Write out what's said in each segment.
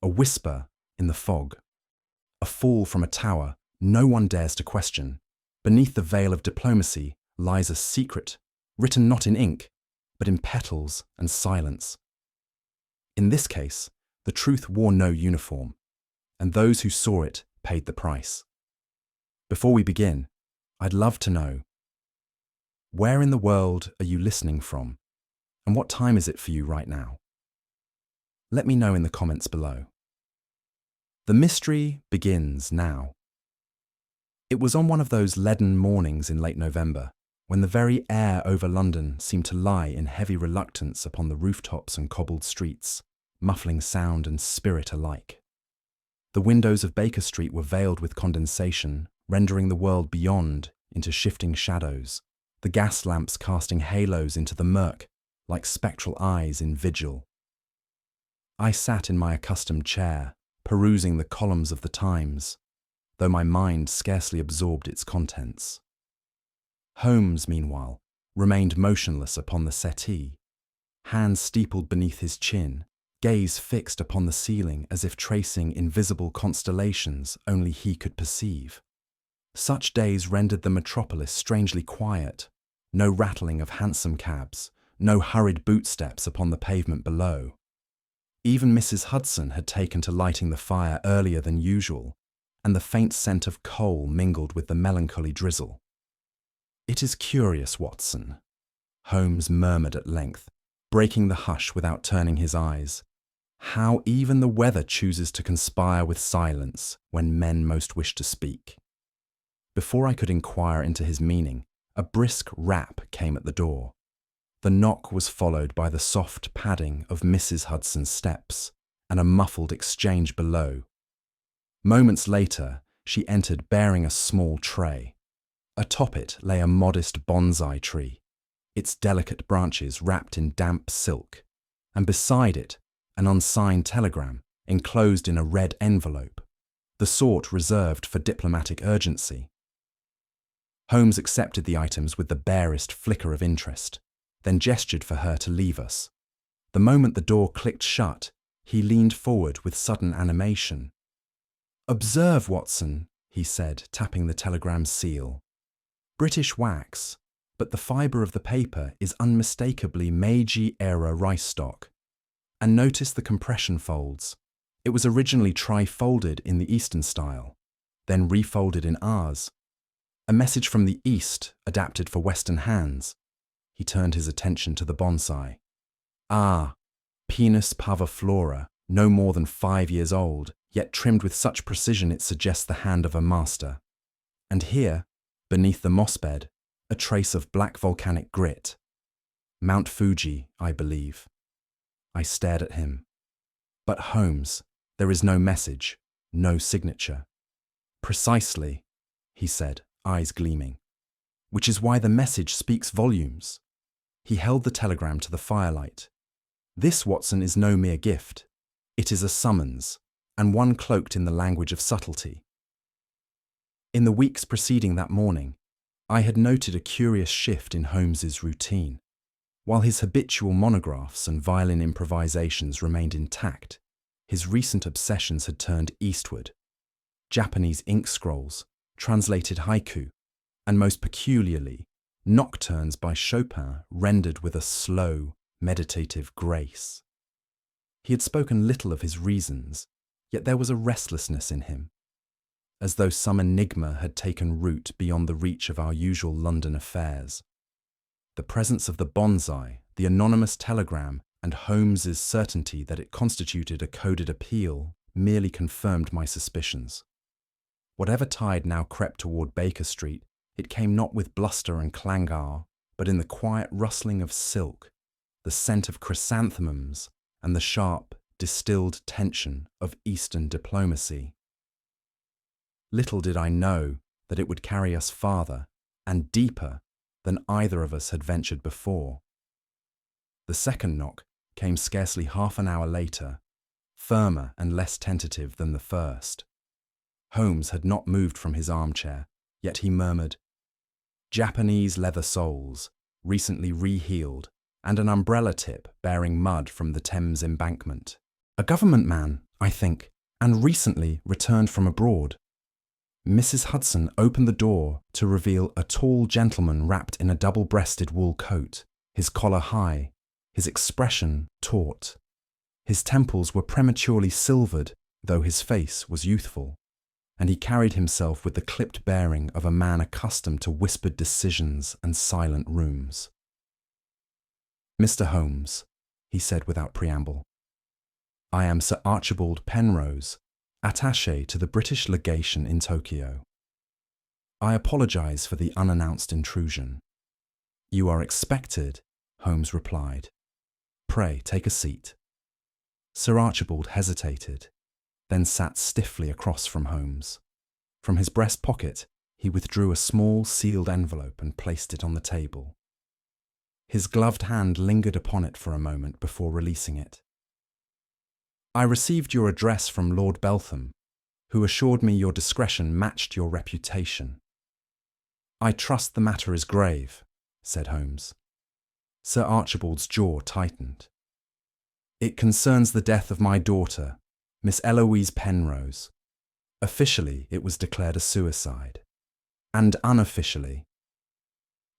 a whisper in the fog, a fall from a tower no one dares to question. Beneath the veil of diplomacy lies a secret, written not in ink, but in petals and silence. In this case, the truth wore no uniform, and those who saw it paid the price. Before we begin, I'd love to know, where in the world are you listening from, and what time is it for you right now? Let me know in the comments below. The mystery begins now. It was on one of those leaden mornings in late November, when the very air over London seemed to lie in heavy reluctance upon the rooftops and cobbled streets, muffling sound and spirit alike. The windows of Baker Street were veiled with condensation, rendering the world beyond into shifting shadows, the gas lamps casting halos into the murk like spectral eyes in vigil. I sat in my accustomed chair, perusing the columns of the Times, though my mind scarcely absorbed its contents. Holmes, meanwhile, remained motionless upon the settee, hands steepled beneath his chin, gaze fixed upon the ceiling as if tracing invisible constellations only he could perceive. Such days rendered the metropolis strangely quiet, no rattling of hansom cabs, no hurried bootsteps upon the pavement below. Even Mrs. Hudson had taken to lighting the fire earlier than usual, and the faint scent of coal mingled with the melancholy drizzle. "It is curious, Watson," Holmes murmured at length, breaking the hush without turning his eyes, "how even the weather chooses to conspire with silence when men most wish to speak." Before I could inquire into his meaning, a brisk rap came at the door. The knock was followed by the soft padding of Mrs. Hudson's steps and a muffled exchange below. Moments later, she entered bearing a small tray. Atop it lay a modest bonsai tree, its delicate branches wrapped in damp silk, and beside it, an unsigned telegram enclosed in a red envelope, the sort reserved for diplomatic urgency. Holmes accepted the items with the barest flicker of interest, then gestured for her to leave us. The moment the door clicked shut, he leaned forward with sudden animation. "Observe, Watson," he said, tapping the telegram's seal. "British wax, but the fibre of the paper is unmistakably Meiji-era rice stock. And notice the compression folds. It was originally tri-folded in the Eastern style, then refolded in ours. A message from the East adapted for Western hands." He turned his attention to the bonsai. "Ah, Pinus parviflora, no more than 5 years old, yet trimmed with such precision it suggests the hand of a master. And here, beneath the moss bed, a trace of black volcanic grit. Mount Fuji, I believe." I stared at him. "But Holmes, there is no message, no signature." "Precisely," he said, eyes gleaming. "Which is why the message speaks volumes." He held the telegram to the firelight. "This, Watson, is no mere gift. It is a summons, and one cloaked in the language of subtlety." In the weeks preceding that morning, I had noted a curious shift in Holmes's routine. While his habitual monographs and violin improvisations remained intact, his recent obsessions had turned eastward. Japanese ink scrolls, translated haiku, and most peculiarly, nocturnes by Chopin rendered with a slow, meditative grace. He had spoken little of his reasons, yet there was a restlessness in him, as though some enigma had taken root beyond the reach of our usual London affairs. The presence of the bonsai, the anonymous telegram, and Holmes's certainty that it constituted a coded appeal merely confirmed my suspicions. Whatever tide now crept toward Baker Street, it came not with bluster and clangor, but in the quiet rustling of silk, the scent of chrysanthemums, and the sharp, distilled tension of Eastern diplomacy. Little did I know that it would carry us farther and deeper than either of us had ventured before. The second knock came scarcely half an hour later, firmer and less tentative than the first. Holmes had not moved from his armchair, yet he murmured, "Japanese leather soles, recently re-heeled, and an umbrella tip bearing mud from the Thames embankment." "A government man," I think, and recently returned from abroad. Mrs. Hudson opened the door to reveal a tall gentleman wrapped in a double-breasted wool coat, his collar high, his expression taut. His temples were prematurely silvered, though his face was youthful, and he carried himself with the clipped bearing of a man accustomed to whispered decisions and silent rooms. "Mr. Holmes," he said without preamble, "I am Sir Archibald Penrose, attaché to the British legation in Tokyo. I apologize for the unannounced intrusion." "You are expected," Holmes replied. "Pray take a seat." Sir Archibald hesitated, then sat stiffly across from Holmes. From his breast pocket, he withdrew a small sealed envelope and placed it on the table. His gloved hand lingered upon it for a moment before releasing it. "I received your address from Lord Beltham, who assured me your discretion matched your reputation." "I trust the matter is grave," said Holmes. Sir Archibald's jaw tightened. "It concerns the death of my daughter, Miss Eloise Penrose. Officially, it was declared a suicide. And unofficially—"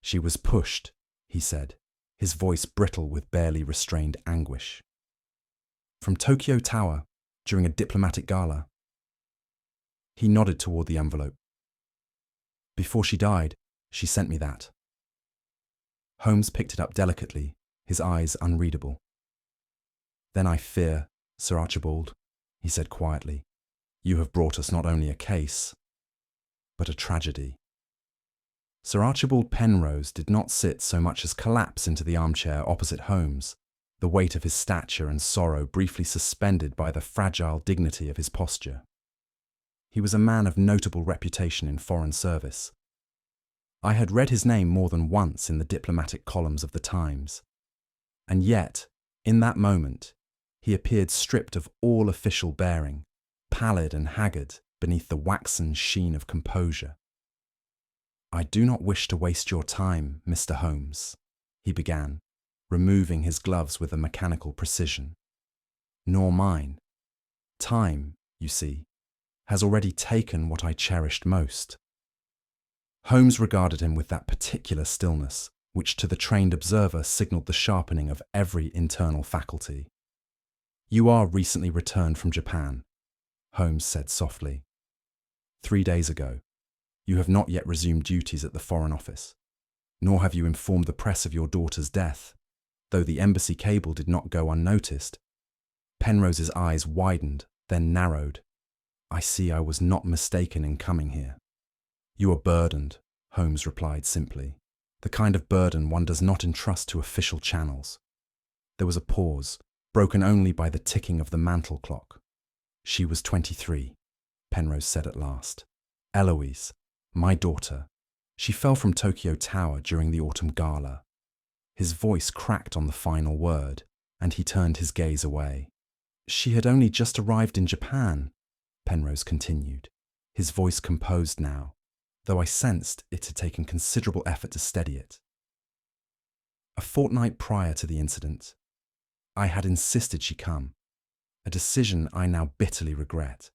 "She was pushed," he said, his voice brittle with barely restrained anguish. "From Tokyo Tower, during a diplomatic gala." He nodded toward the envelope. "Before she died, she sent me that." Holmes picked it up delicately, his eyes unreadable. "Then I fear, Sir Archibald," he said quietly, "you have brought us not only a case, but a tragedy." Sir Archibald Penrose did not sit so much as collapse into the armchair opposite Holmes, the weight of his stature and sorrow briefly suspended by the fragile dignity of his posture. He was a man of notable reputation in foreign service. I had read his name more than once in the diplomatic columns of the Times, and yet, in that moment, he appeared stripped of all official bearing, pallid and haggard beneath the waxen sheen of composure. "I do not wish to waste your time, Mr. Holmes," he began, removing his gloves with a mechanical precision. "Nor mine. Time, you see, has already taken what I cherished most." Holmes regarded him with that particular stillness which to the trained observer signalled the sharpening of every internal faculty. "You are recently returned from Japan," Holmes said softly. "3 days ago. You have not yet resumed duties at the Foreign Office, nor have you informed the press of your daughter's death, though the embassy cable did not go unnoticed." Penrose's eyes widened, then narrowed. "I see I was not mistaken in coming here." "You are burdened," Holmes replied simply. "The kind of burden one does not entrust to official channels." There was a pause, broken only by the ticking of the mantel clock. "She was 23, Penrose said at last. "Eloise, my daughter. She fell from Tokyo Tower during the autumn gala." His voice cracked on the final word, and he turned his gaze away. "She had only just arrived in Japan," Penrose continued, his voice composed now, though I sensed it had taken considerable effort to steady it. "A fortnight prior to the incident, I had insisted she come, a decision I now bitterly regret.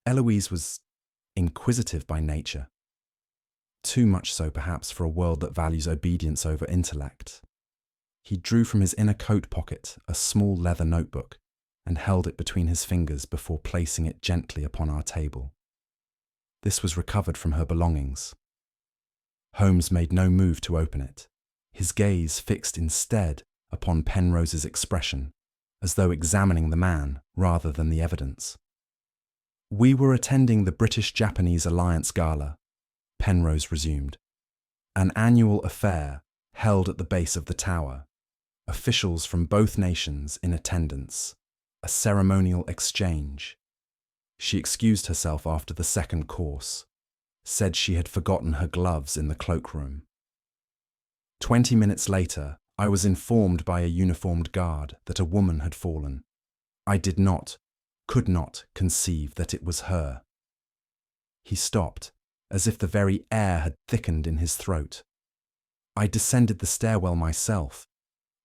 Eloise was inquisitive by nature, too much so perhaps for a world that values obedience over intellect." He drew from his inner coat pocket a small leather notebook and held it between his fingers before placing it gently upon our table. This was recovered from her belongings. Holmes made no move to open it, his gaze fixed instead upon Penrose's expression, as though examining the man rather than the evidence. "We were attending the British-Japanese Alliance Gala," Penrose resumed, "an annual affair held at the base of the tower, officials from both nations in attendance, a ceremonial exchange. She excused herself after the second course, said she had forgotten her gloves in the cloakroom. 20 minutes later, I was informed by a uniformed guard that a woman had fallen. I could not conceive that it was her." He stopped, as if the very air had thickened in his throat. "I descended the stairwell myself.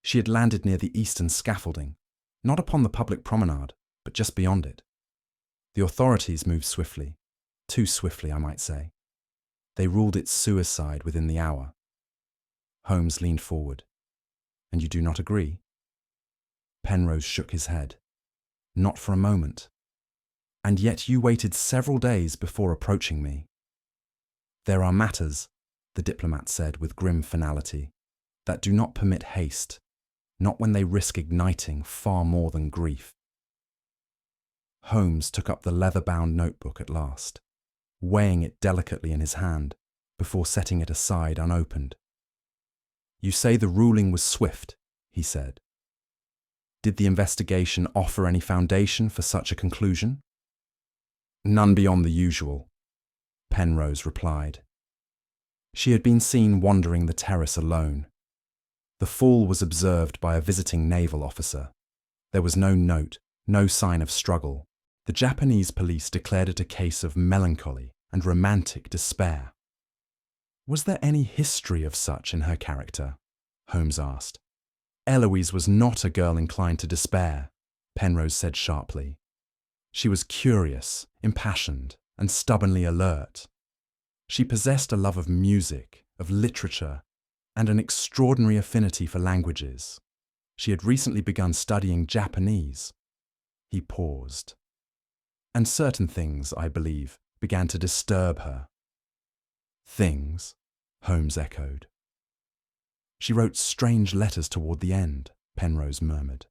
She had landed near the eastern scaffolding, not upon the public promenade, but just beyond it. The authorities moved swiftly, too swiftly, I might say. They ruled it suicide within the hour. Holmes leaned forward. And you do not agree? Penrose shook his head. Not for a moment. And yet you waited several days before approaching me. There are matters, the diplomat said with grim finality, that do not permit haste, not when they risk igniting far more than grief. Holmes took up the leather-bound notebook at last, weighing it delicately in his hand before setting it aside unopened. You say the ruling was swift, he said. Did the investigation offer any foundation for such a conclusion? None beyond the usual, Penrose replied. She had been seen wandering the terrace alone. The fall was observed by a visiting naval officer. There was no note, no sign of struggle. The Japanese police declared it a case of melancholy and romantic despair. Was there any history of such in her character? Holmes asked. Eloise was not a girl inclined to despair, Penrose said sharply. She was curious, impassioned, and stubbornly alert. She possessed a love of music, of literature, and an extraordinary affinity for languages. She had recently begun studying Japanese. He paused. And certain things, I believe, began to disturb her. Things, Holmes echoed. She wrote strange letters toward the end, Penrose murmured.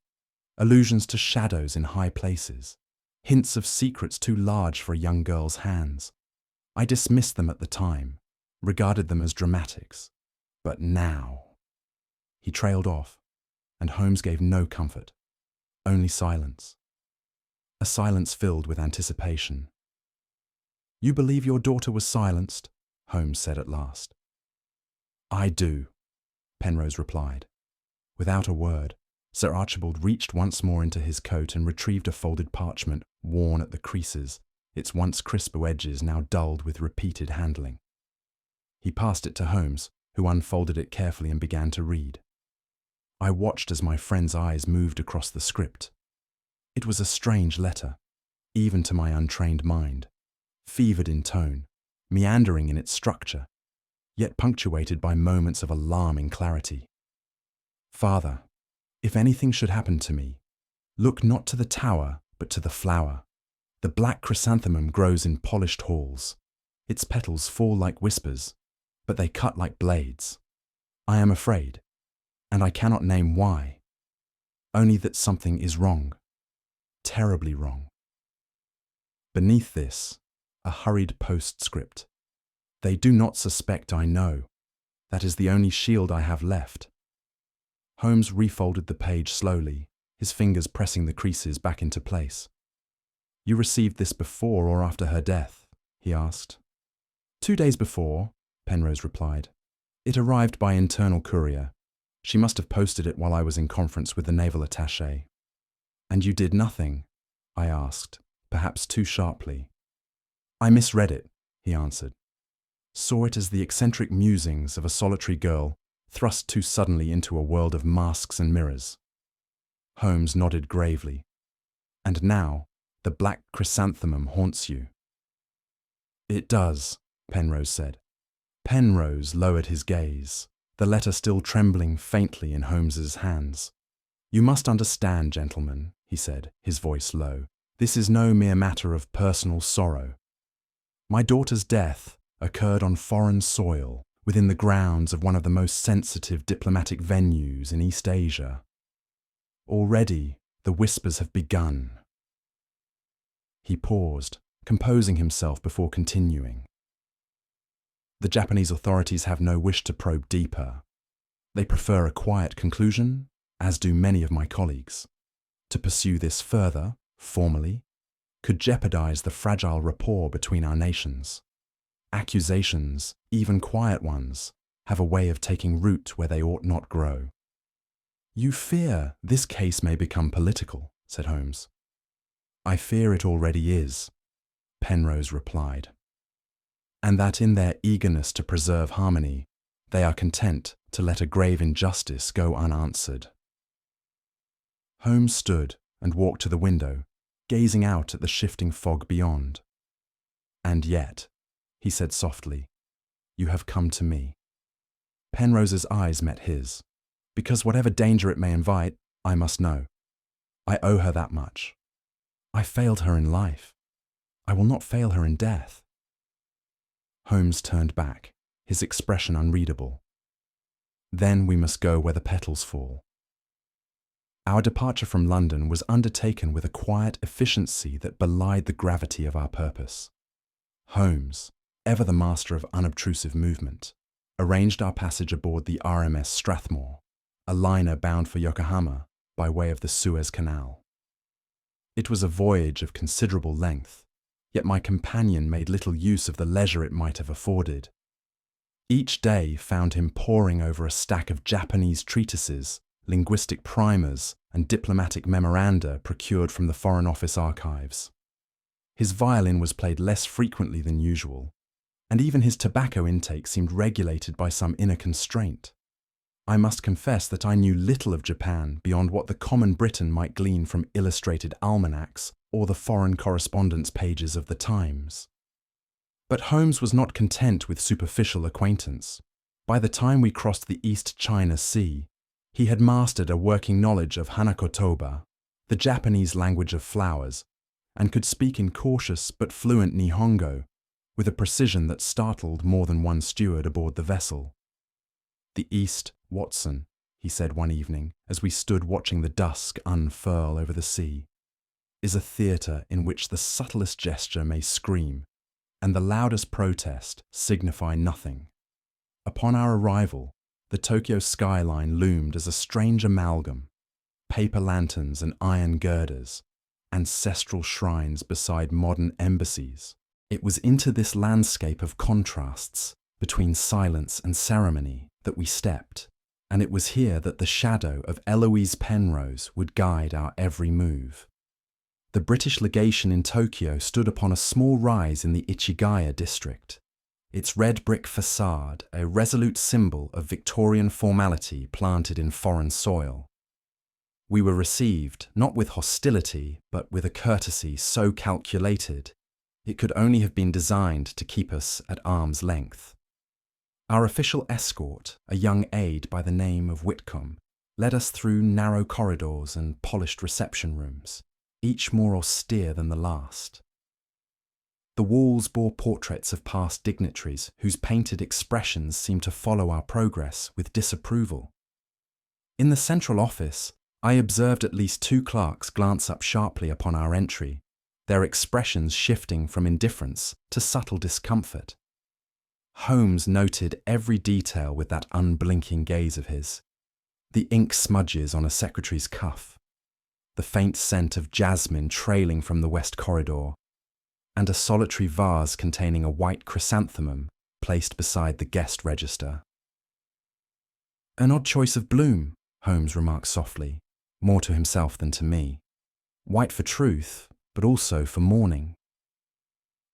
Allusions to shadows in high places, hints of secrets too large for a young girl's hands. I dismissed them at the time, regarded them as dramatics. But now... He trailed off, and Holmes gave no comfort, only silence. A silence filled with anticipation. You believe your daughter was silenced? Holmes said at last. I do, Penrose replied. Without a word, Sir Archibald reached once more into his coat and retrieved a folded parchment, worn at the creases, its once crisp edges now dulled with repeated handling. He passed it to Holmes, who unfolded it carefully and began to read. I watched as my friend's eyes moved across the script. It was a strange letter, even to my untrained mind, fevered in tone, meandering in its structure, yet punctuated by moments of alarming clarity. Father, if anything should happen to me, look not to the tower, but to the flower. The black chrysanthemum grows in polished halls. Its petals fall like whispers, but they cut like blades. I am afraid, and I cannot name why, only that something is wrong, terribly wrong. Beneath this, a hurried postscript. They do not suspect I know. That is the only shield I have left. Holmes refolded the page slowly, his fingers pressing the creases back into place. You received this before or after her death? He asked. 2 days before, Penrose replied. It arrived by internal courier. She must have posted it while I was in conference with the naval attaché. And you did nothing? I asked, perhaps too sharply. I misread it, he answered. Saw it as the eccentric musings of a solitary girl thrust too suddenly into a world of masks and mirrors. Holmes nodded gravely. And now, the black chrysanthemum haunts you. It does, Penrose said. Penrose lowered his gaze, the letter still trembling faintly in Holmes's hands. You must understand, gentlemen, he said, his voice low. This is no mere matter of personal sorrow. My daughter's death occurred on foreign soil, within the grounds of one of the most sensitive diplomatic venues in East Asia. Already, the whispers have begun. He paused, composing himself before continuing. The Japanese authorities have no wish to probe deeper. They prefer a quiet conclusion, as do many of my colleagues. To pursue this further, formally, could jeopardize the fragile rapport between our nations. Accusations, even quiet ones, have a way of taking root where they ought not grow. You fear this case may become political, said Holmes. I fear it already is, Penrose replied. And that in their eagerness to preserve harmony, they are content to let a grave injustice go unanswered. Holmes stood and walked to the window, gazing out at the shifting fog beyond. "And yet," he said softly, "you have come to me." Penrose's eyes met his. "Because whatever danger it may invite, I must know. I owe her that much. I failed her in life. I will not fail her in death." Holmes turned back, his expression unreadable. "Then we must go where the petals fall." Our departure from London was undertaken with a quiet efficiency that belied the gravity of our purpose. Holmes, ever the master of unobtrusive movement, arranged our passage aboard the RMS Strathmore, a liner bound for Yokohama by way of the Suez Canal. It was a voyage of considerable length, yet my companion made little use of the leisure it might have afforded. Each day found him poring over a stack of Japanese treatises, linguistic primers, and diplomatic memoranda procured from the Foreign Office archives. His violin was played less frequently than usual, and even his tobacco intake seemed regulated by some inner constraint. I must confess that I knew little of Japan beyond what the common Briton might glean from illustrated almanacs or the foreign correspondence pages of the Times. But Holmes was not content with superficial acquaintance. By the time we crossed the East China Sea, he had mastered a working knowledge of Hanakotoba, the Japanese language of flowers, and could speak in cautious but fluent Nihongo, with a precision that startled more than one steward aboard the vessel. "The East, Watson," he said one evening, as we stood watching the dusk unfurl over the sea, "is a theatre in which the subtlest gesture may scream, and the loudest protest signify nothing." Upon our arrival, the Tokyo skyline loomed as a strange amalgam: paper lanterns and iron girders, ancestral shrines beside modern embassies. It was into this landscape of contrasts, between silence and ceremony, that we stepped, and it was here that the shadow of Eloise Penrose would guide our every move. The British legation in Tokyo stood upon a small rise in the Ichigaya district, its red brick facade a resolute symbol of Victorian formality planted in foreign soil. We were received not with hostility, but with a courtesy so calculated it could only have been designed to keep us at arm's length. Our official escort, a young aide by the name of Whitcomb, led us through narrow corridors and polished reception rooms, each more austere than the last. The walls bore portraits of past dignitaries whose painted expressions seemed to follow our progress with disapproval. In the central office, I observed at least 2 clerks glance up sharply upon our entry, their expressions shifting from indifference to subtle discomfort. Holmes noted every detail with that unblinking gaze of his: the ink smudges on a secretary's cuff, the faint scent of jasmine trailing from the west corridor, and a solitary vase containing a white chrysanthemum placed beside the guest register. "An odd choice of bloom," Holmes remarked softly, more to himself than to me. "White for truth, but also for mourning."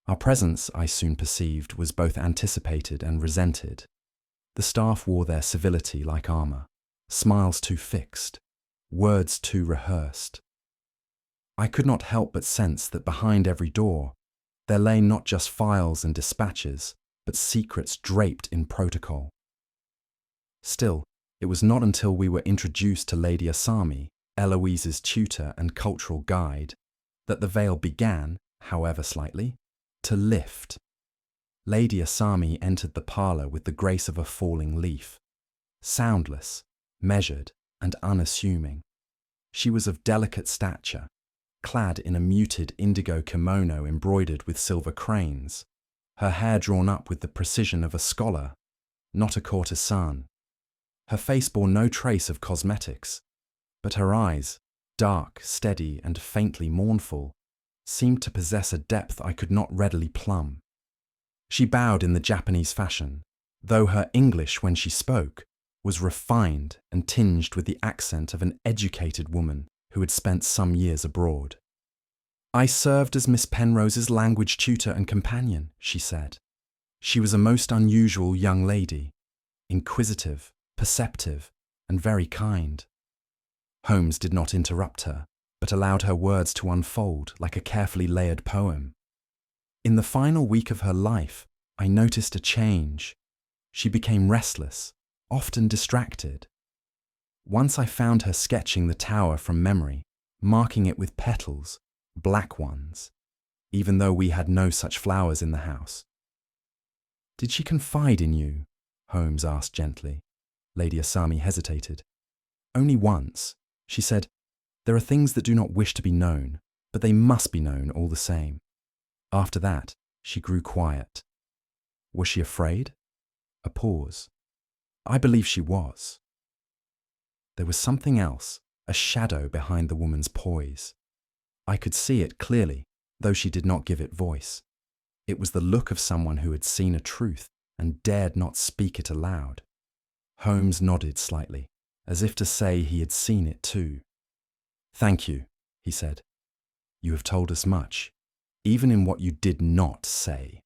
Our presence, I soon perceived, was both anticipated and resented. The staff wore their civility like armour, smiles too fixed, words too rehearsed. I could not help but sense that behind every door there lay not just files and dispatches, but secrets draped in protocol. Still, it was not until we were introduced to Lady Asami, Eloise's tutor and cultural guide, that the veil began, however slightly, to lift. Lady Asami entered the parlour with the grace of a falling leaf, soundless, measured, and unassuming. She was of delicate stature, clad in a muted indigo kimono embroidered with silver cranes, her hair drawn up with the precision of a scholar, not a courtesan. Her face bore no trace of cosmetics, but her eyes, dark, steady, and faintly mournful, seemed to possess a depth I could not readily plumb. She bowed in the Japanese fashion, though her English, when she spoke, was refined and tinged with the accent of an educated woman who had spent some years abroad. "I served as Miss Penrose's language tutor and companion," she said. "She was a most unusual young lady, inquisitive, perceptive, and very kind." Holmes did not interrupt her, but allowed her words to unfold like a carefully layered poem. In the final week of her life, I noticed a change. She became restless, often distracted. Once I found her sketching the tower from memory, marking it with petals, black ones, even though we had no such flowers in the house. "Did she confide in you?" Holmes asked gently. Lady Asami hesitated. "Only once. She said, 'There are things that do not wish to be known, but they must be known all the same.' After that, she grew quiet." "Was she afraid?" A pause. "I believe she was." There was something else, a shadow behind the woman's poise. I could see it clearly, though she did not give it voice. It was the look of someone who had seen a truth and dared not speak it aloud. Holmes nodded slightly, as if to say he had seen it too. "Thank you," he said. "You have told us much, even in what you did not say."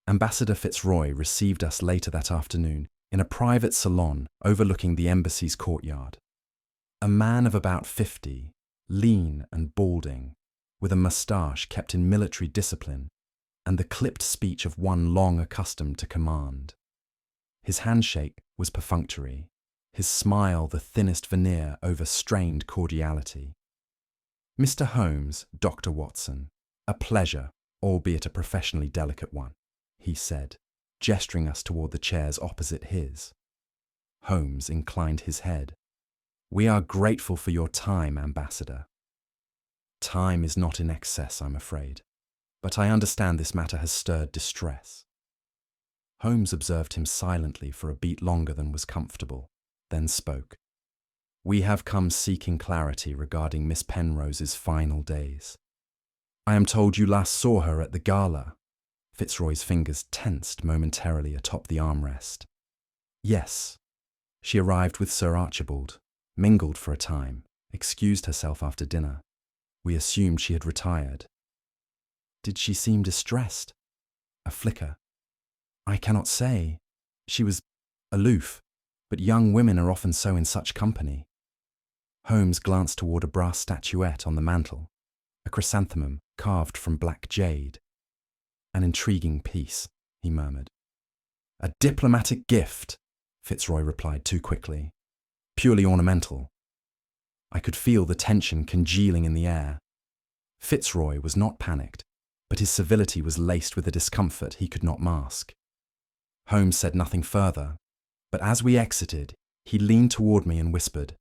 Ambassador Fitzroy received us later that afternoon in a private salon overlooking the embassy's courtyard. A man of about 50, lean and balding, with a moustache kept in military discipline, and the clipped speech of one long accustomed to command. His handshake was perfunctory, his smile the thinnest veneer over strained cordiality. "Mr. Holmes, Dr. Watson, a pleasure, albeit a professionally delicate one," he said, gesturing us toward the chairs opposite his. Holmes inclined his head. "We are grateful for your time, Ambassador." "Time is not in excess, I'm afraid, but I understand this matter has stirred distress." Holmes observed him silently for a beat longer than was comfortable, then spoke. "We have come seeking clarity regarding Miss Penrose's final days. I am told you last saw her at the gala." Fitzroy's fingers tensed momentarily atop the armrest. "Yes. She arrived with Sir Archibald, mingled for a time, excused herself after dinner. We assumed she had retired." "Did she seem distressed?" A flicker. "I cannot say. She was aloof, but young women are often so in such company." Holmes glanced toward a brass statuette on the mantel, a chrysanthemum carved from black jade. "An intriguing piece," he murmured. "A diplomatic gift," Fitzroy replied too quickly. "Purely ornamental." I could feel the tension congealing in the air. Fitzroy was not panicked, but his civility was laced with a discomfort he could not mask. Holmes said nothing further, but as we exited, he leaned toward me and whispered,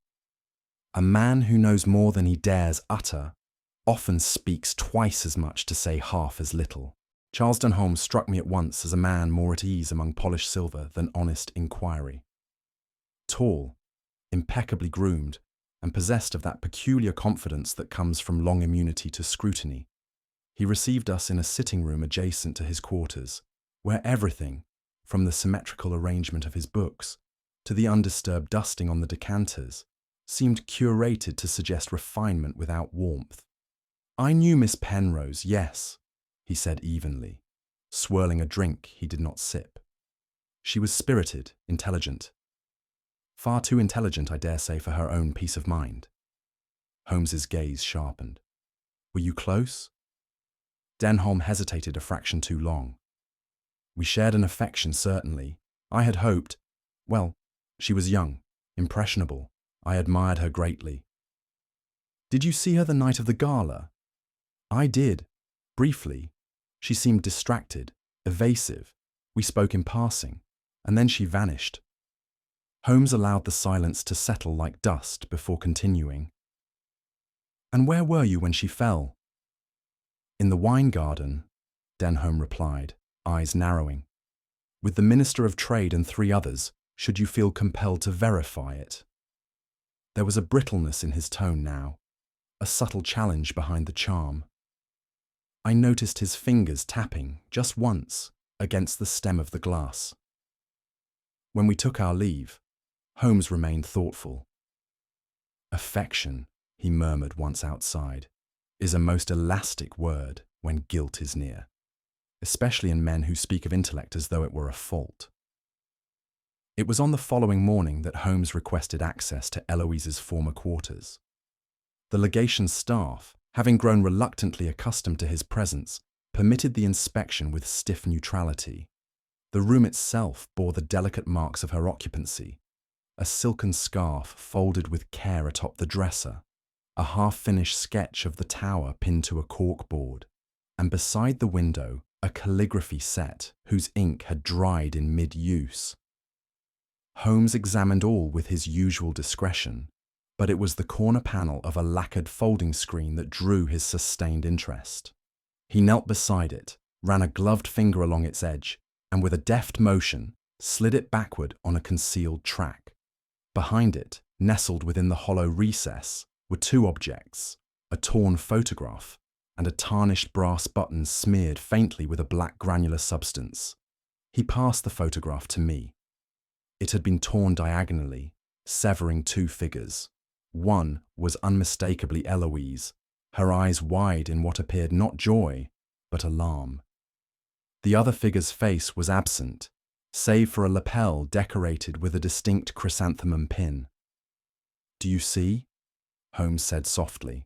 "A man who knows more than he dares utter often speaks twice as much to say half as little." Charleston Holmes struck me at once as a man more at ease among polished silver than honest inquiry. Tall, impeccably groomed, and possessed of that peculiar confidence that comes from long immunity to scrutiny, he received us in a sitting room adjacent to his quarters, where everything, from the symmetrical arrangement of his books to the undisturbed dusting on the decanters, seemed curated to suggest refinement without warmth. "I knew Miss Penrose, yes," he said evenly, swirling a drink he did not sip. "She was spirited, intelligent. Far too intelligent, I dare say, for her own peace of mind." Holmes's gaze sharpened. "Were you close?" Denholm hesitated a fraction too long. "We shared an affection, certainly. I had hoped, well, she was young, impressionable. I admired her greatly." "Did you see her the night of the gala?" "I did, briefly. She seemed distracted, evasive. We spoke in passing, and then she vanished." Holmes allowed the silence to settle like dust before continuing. "And where were you when she fell?" "In the wine garden," Denholm replied, eyes narrowing. "With the Minister of Trade and 3 others, should you feel compelled to verify it." There was a brittleness in his tone now, a subtle challenge behind the charm. I noticed his fingers tapping, just once, against the stem of the glass. When we took our leave, Holmes remained thoughtful. "Affection," he murmured once outside, "is a most elastic word when guilt is near, especially in men who speak of intellect as though it were a fault." It was on the following morning that Holmes requested access to Eloise's former quarters. The legation's staff, having grown reluctantly accustomed to his presence, permitted the inspection with stiff neutrality. The room itself bore the delicate marks of her occupancy: a silken scarf folded with care atop the dresser, a half-finished sketch of the tower pinned to a corkboard, and beside the window a calligraphy set whose ink had dried in mid-use. Holmes examined all with his usual discretion, but it was the corner panel of a lacquered folding screen that drew his sustained interest. He knelt beside it, ran a gloved finger along its edge, and with a deft motion slid it backward on a concealed track. Behind it, nestled within the hollow recess, were two objects: a torn photograph and a tarnished brass button smeared faintly with a black granular substance. He passed the photograph to me. It had been torn diagonally, severing two figures. One was unmistakably Eloise, her eyes wide in what appeared not joy, but alarm. The other figure's face was absent, save for a lapel decorated with a distinct chrysanthemum pin. "Do you see?" Holmes said softly.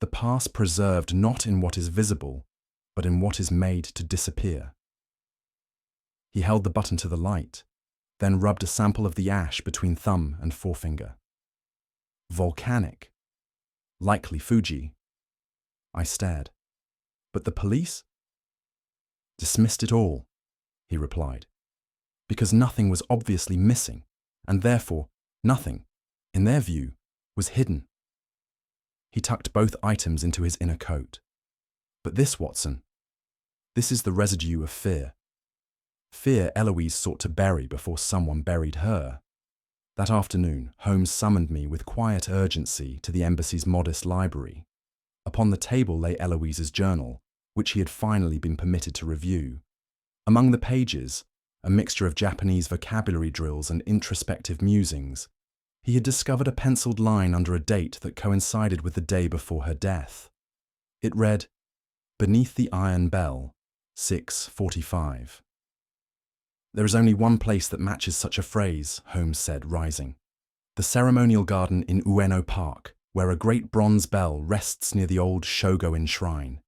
"The past preserved not in what is visible, but in what is made to disappear." He held the button to the light, then rubbed a sample of the ash between thumb and forefinger. "Volcanic. Likely Fuji." I stared. "But the police?" "Dismissed it all," he replied, "because nothing was obviously missing, and therefore nothing, in their view, was hidden." He tucked both items into his inner coat. "But this, Watson, this is the residue of fear. Fear Eloise sought to bury before someone buried her." That afternoon, Holmes summoned me with quiet urgency to the embassy's modest library. Upon the table lay Eloise's journal, which he had finally been permitted to review. Among the pages, a mixture of Japanese vocabulary drills and introspective musings, he had discovered a penciled line under a date that coincided with the day before her death. It read, "Beneath the iron bell, 6:45. "There is only one place that matches such a phrase," Holmes said, rising. "The ceremonial garden in Ueno Park, where a great bronze bell rests near the old Shogo-in shrine.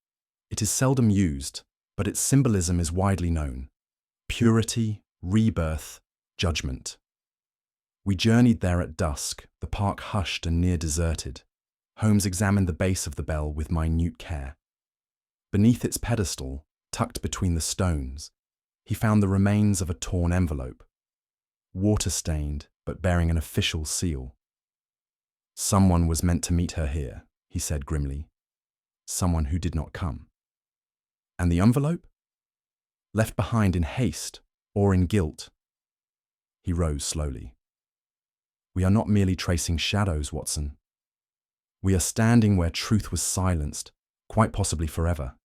It is seldom used, but its symbolism is widely known: purity, rebirth, judgment." We journeyed there at dusk, the park hushed and near deserted. Holmes examined the base of the bell with minute care. Beneath its pedestal, tucked between the stones, he found the remains of a torn envelope, water-stained but bearing an official seal. "Someone was meant to meet her here," he said grimly. "Someone who did not come." "And the envelope?" "Left behind in haste or in guilt." He rose slowly. "We are not merely tracing shadows, Watson. We are standing where truth was silenced, quite possibly forever."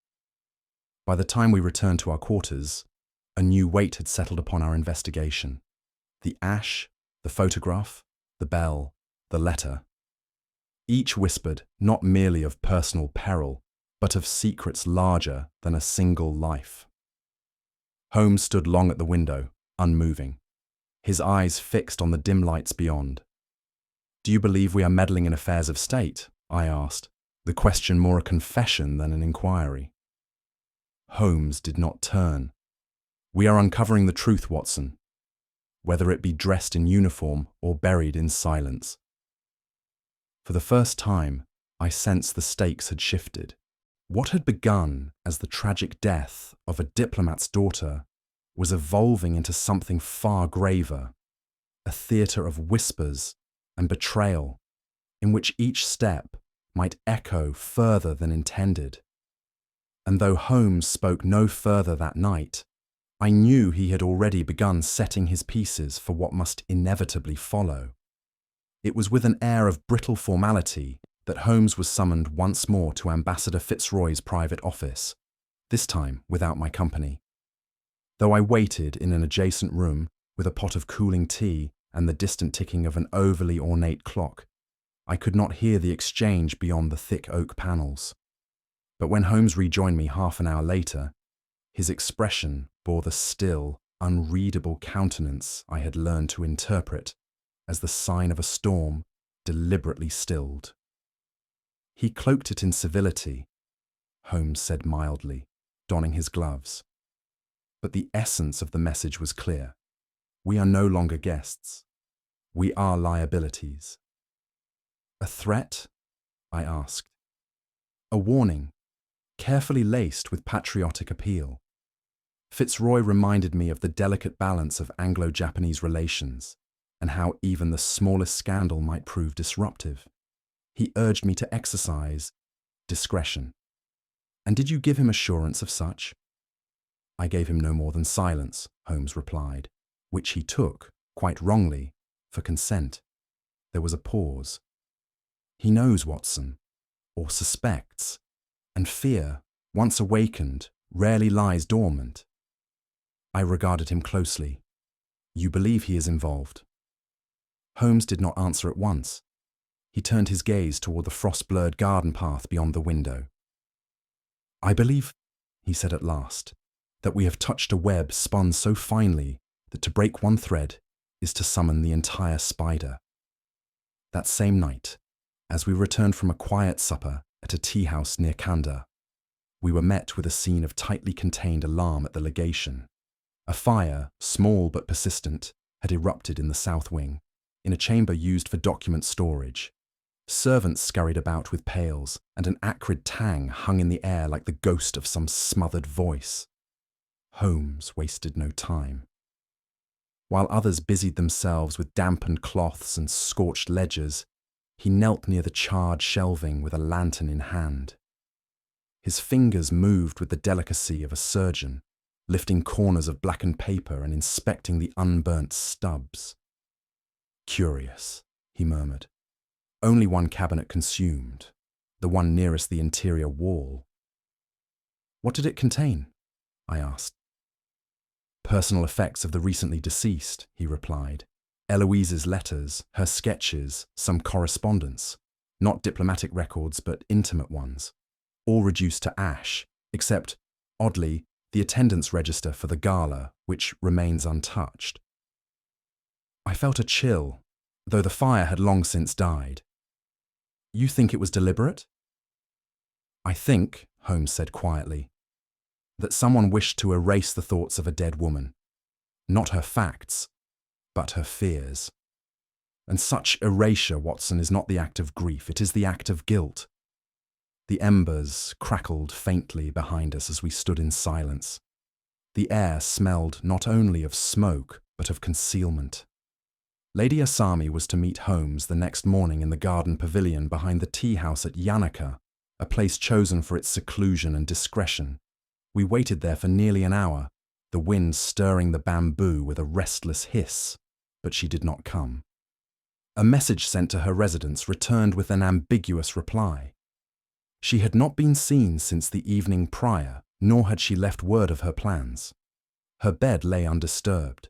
By the time we returned to our quarters, a new weight had settled upon our investigation. The ash, the photograph, the bell, the letter. Each whispered not merely of personal peril, but of secrets larger than a single life. Holmes stood long at the window, unmoving, his eyes fixed on the dim lights beyond. "Do you believe we are meddling in affairs of state?" I asked, the question more a confession than an inquiry. Holmes did not turn. "We are uncovering the truth, Watson, whether it be dressed in uniform or buried in silence." For the first time, I sensed the stakes had shifted. What had begun as the tragic death of a diplomat's daughter was evolving into something far graver, a theatre of whispers and betrayal, in which each step might echo further than intended. And though Holmes spoke no further that night, I knew he had already begun setting his pieces for what must inevitably follow. It was with an air of brittle formality that Holmes was summoned once more to Ambassador Fitzroy's private office, this time without my company. Though I waited in an adjacent room with a pot of cooling tea and the distant ticking of an overly ornate clock, I could not hear the exchange beyond the thick oak panels. But when Holmes rejoined me half an hour later, his expression bore the still, unreadable countenance I had learned to interpret as the sign of a storm deliberately stilled. He cloaked it in civility, Holmes said mildly, donning his gloves. But the essence of the message was clear. We are no longer guests. We are liabilities. A threat? I asked. A warning, carefully laced with patriotic appeal. Fitzroy reminded me of the delicate balance of Anglo-Japanese relations and how even the smallest scandal might prove disruptive. He urged me to exercise discretion. And did you give him assurance of such? I gave him no more than silence, Holmes replied, which he took, quite wrongly, for consent. There was a pause. He knows, Watson, or suspects, and fear, once awakened, rarely lies dormant. I regarded him closely. You believe he is involved? Holmes did not answer at once. He turned his gaze toward the frost-blurred garden path beyond the window. I believe, he said at last, that we have touched a web spun so finely that to break one thread is to summon the entire spider. That same night, as we returned from a quiet supper at a tea-house near Kanda, we were met with a scene of tightly contained alarm at the legation. A fire, small but persistent, had erupted in the south wing, in a chamber used for document storage. Servants scurried about with pails, and an acrid tang hung in the air like the ghost of some smothered voice. Holmes wasted no time. While others busied themselves with dampened cloths and scorched ledgers, he knelt near the charred shelving with a lantern in hand. His fingers moved with the delicacy of a surgeon, lifting corners of blackened paper and inspecting the unburnt stubs. Curious, he murmured. Only one cabinet consumed, the one nearest the interior wall. What did it contain? I asked. Personal effects of the recently deceased, he replied. Eloise's letters, her sketches, some correspondence. Not diplomatic records, but intimate ones. All reduced to ash, except, oddly, the attendance register for the gala, which remains untouched. I felt a chill, though the fire had long since died. You think it was deliberate? I think, Holmes said quietly, that someone wished to erase the thoughts of a dead woman. Not her facts, but her fears. And such erasure, Watson, is not the act of grief, it is the act of guilt. The embers crackled faintly behind us as we stood in silence. The air smelled not only of smoke, but of concealment. Lady Asami was to meet Holmes the next morning in the garden pavilion behind the tea-house at Yanaka, a place chosen for its seclusion and discretion. We waited there for nearly an hour, the wind stirring the bamboo with a restless hiss, but she did not come. A message sent to her residence returned with an ambiguous reply. She had not been seen since the evening prior, nor had she left word of her plans. Her bed lay undisturbed.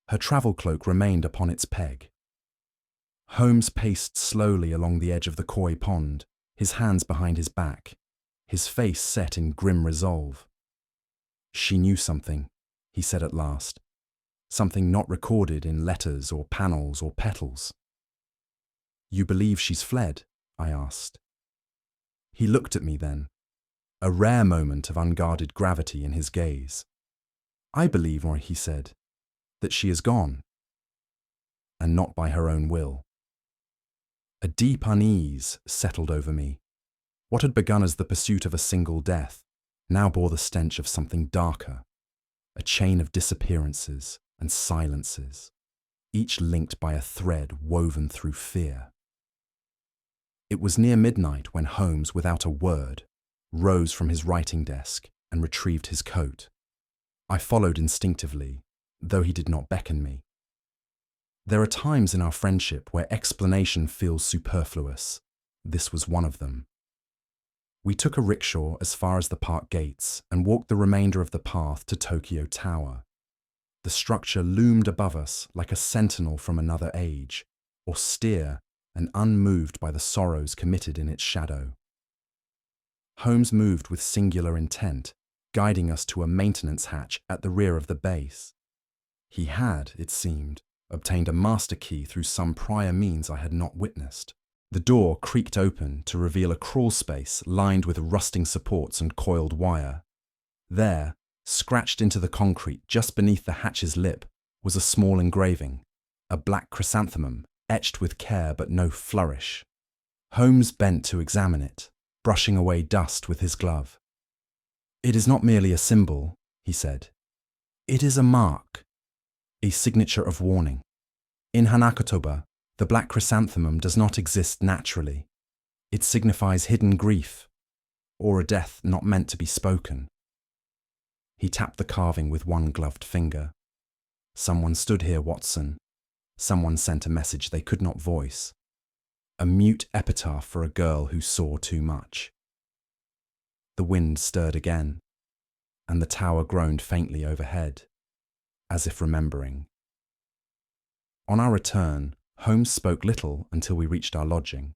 Her travel cloak remained upon its peg. Holmes paced slowly along the edge of the koi pond, his hands behind his back, his face set in grim resolve. She knew something, he said at last, something not recorded in letters or panels or petals. You believe she's fled? I asked. He looked at me then, a rare moment of unguarded gravity in his gaze. I believe, or he said, that she is gone, and not by her own will. A deep unease settled over me. What had begun as the pursuit of a single death now bore the stench of something darker, a chain of disappearances and silences, each linked by a thread woven through fear. It was near midnight when Holmes, without a word, rose from his writing desk and retrieved his coat. I followed instinctively, though he did not beckon me. There are times in our friendship where explanation feels superfluous. This was one of them. We took a rickshaw as far as the park gates and walked the remainder of the path to Tokyo Tower. The structure loomed above us like a sentinel from another age, austere and unmoved by the sorrows committed in its shadow. Holmes moved with singular intent, guiding us to a maintenance hatch at the rear of the base. He had, it seemed, obtained a master key through some prior means I had not witnessed. The door creaked open to reveal a crawl space lined with rusting supports and coiled wire. There, scratched into the concrete just beneath the hatch's lip, was a small engraving, a black chrysanthemum, etched with care but no flourish. Holmes bent to examine it, brushing away dust with his glove. "It is not merely a symbol," he said. "It is a mark, a signature of warning. In Hanakatoba, the black chrysanthemum does not exist naturally. It signifies hidden grief, or a death not meant to be spoken." He tapped the carving with one gloved finger. "Someone stood here, Watson. Someone sent a message they could not voice. A mute epitaph for a girl who saw too much." The wind stirred again, and the tower groaned faintly overhead, as if remembering. On our return, Holmes spoke little until we reached our lodging.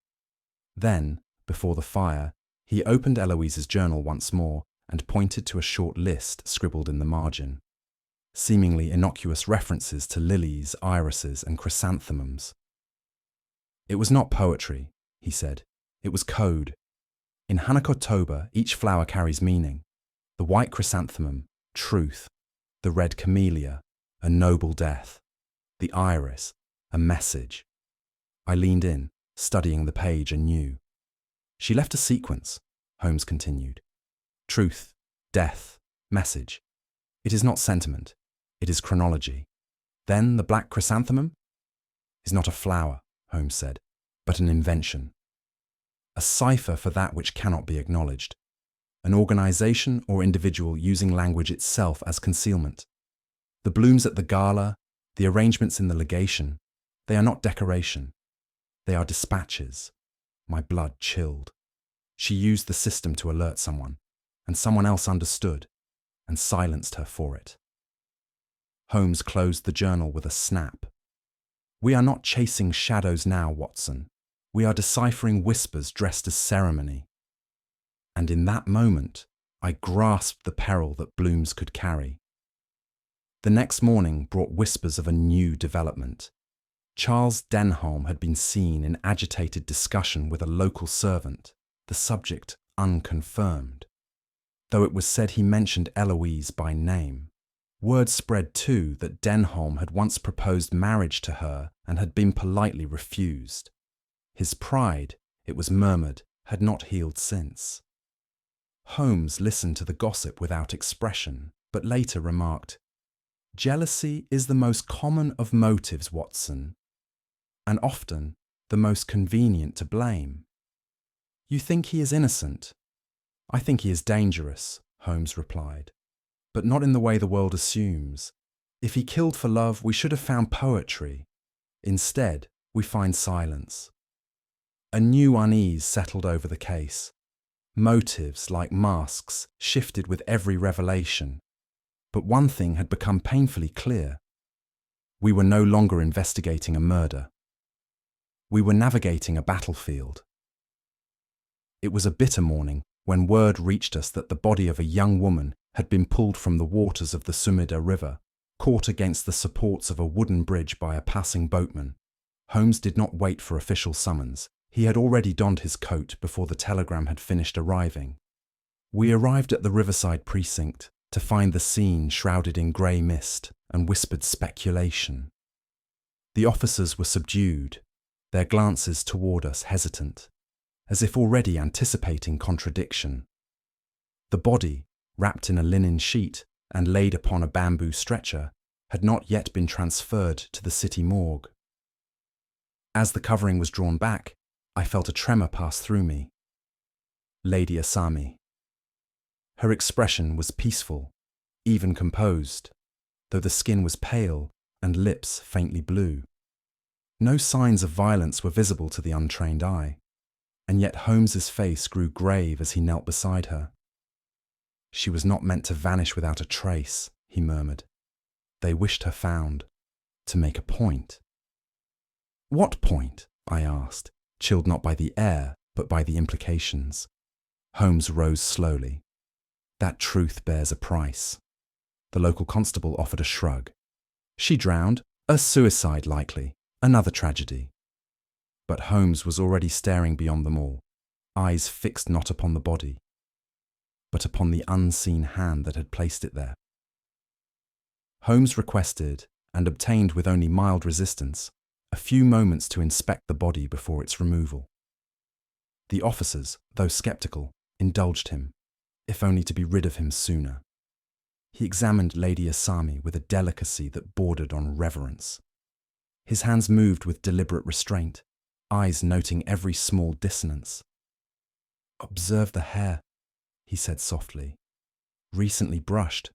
Then, before the fire, he opened Eloise's journal once more and pointed to a short list scribbled in the margin. Seemingly innocuous references to lilies, irises, and chrysanthemums. "It was not poetry," he said. "It was code. In Hanakatoba, each flower carries meaning. The white chrysanthemum, truth. The red camellia, a noble death. The iris, a message." I leaned in, studying the page anew. "She left a sequence," Holmes continued. "Truth, death, message. It is not sentiment. It is chronology. Then the black chrysanthemum is not a flower," Holmes said, "but an invention. A cipher for that which cannot be acknowledged. An organization or individual using language itself as concealment. The blooms at the gala, the arrangements in the legation, they are not decoration. They are dispatches." My blood chilled. She used the system to alert someone, and someone else understood and silenced her for it. Holmes closed the journal with a snap. "We are not chasing shadows now, Watson. We are deciphering whispers dressed as ceremony." And in that moment, I grasped the peril that blooms could carry. The next morning brought whispers of a new development. Charles Denholm had been seen in agitated discussion with a local servant, the subject unconfirmed. Though it was said he mentioned Eloise by name. Word spread too that Denholm had once proposed marriage to her and had been politely refused. His pride, it was murmured, had not healed since. Holmes listened to the gossip without expression, but later remarked, "Jealousy is the most common of motives, Watson, and often the most convenient to blame." "You think he is innocent?" "I think he is dangerous," Holmes replied, "but not in the way the world assumes. If he killed for love, we should have found poetry. Instead, we find silence." A new unease settled over the case. Motives, like masks, shifted with every revelation. But one thing had become painfully clear. We were no longer investigating a murder. We were navigating a battlefield. It was a bitter morning when word reached us that the body of a young woman had been pulled from the waters of the Sumida River, caught against the supports of a wooden bridge by a passing boatman. Holmes did not wait for official summons. He had already donned his coat before the telegram had finished arriving. We arrived at the riverside precinct to find the scene shrouded in grey mist and whispered speculation. The officers were subdued, their glances toward us hesitant, as if already anticipating contradiction. The body, wrapped in a linen sheet and laid upon a bamboo stretcher, had not yet been transferred to the city morgue. As the covering was drawn back, I felt a tremor pass through me. Lady Asami. Her expression was peaceful, even composed, though the skin was pale and lips faintly blue. No signs of violence were visible to the untrained eye, and yet Holmes's face grew grave as he knelt beside her. "She was not meant to vanish without a trace," he murmured. "They wished her found, to make a point." "What point?" I asked, chilled not by the air, but by the implications. Holmes rose slowly. "That truth bears a price." The local constable offered a shrug. "She drowned. A suicide likely. Another tragedy." But Holmes was already staring beyond them all, eyes fixed not upon the body, but upon the unseen hand that had placed it there. Holmes requested, and obtained with only mild resistance, a few moments to inspect the body before its removal. The officers, though sceptical, indulged him, if only to be rid of him sooner. He examined Lady Asami with a delicacy that bordered on reverence. His hands moved with deliberate restraint, eyes noting every small dissonance. "Observe the hair," he said softly. "Recently brushed.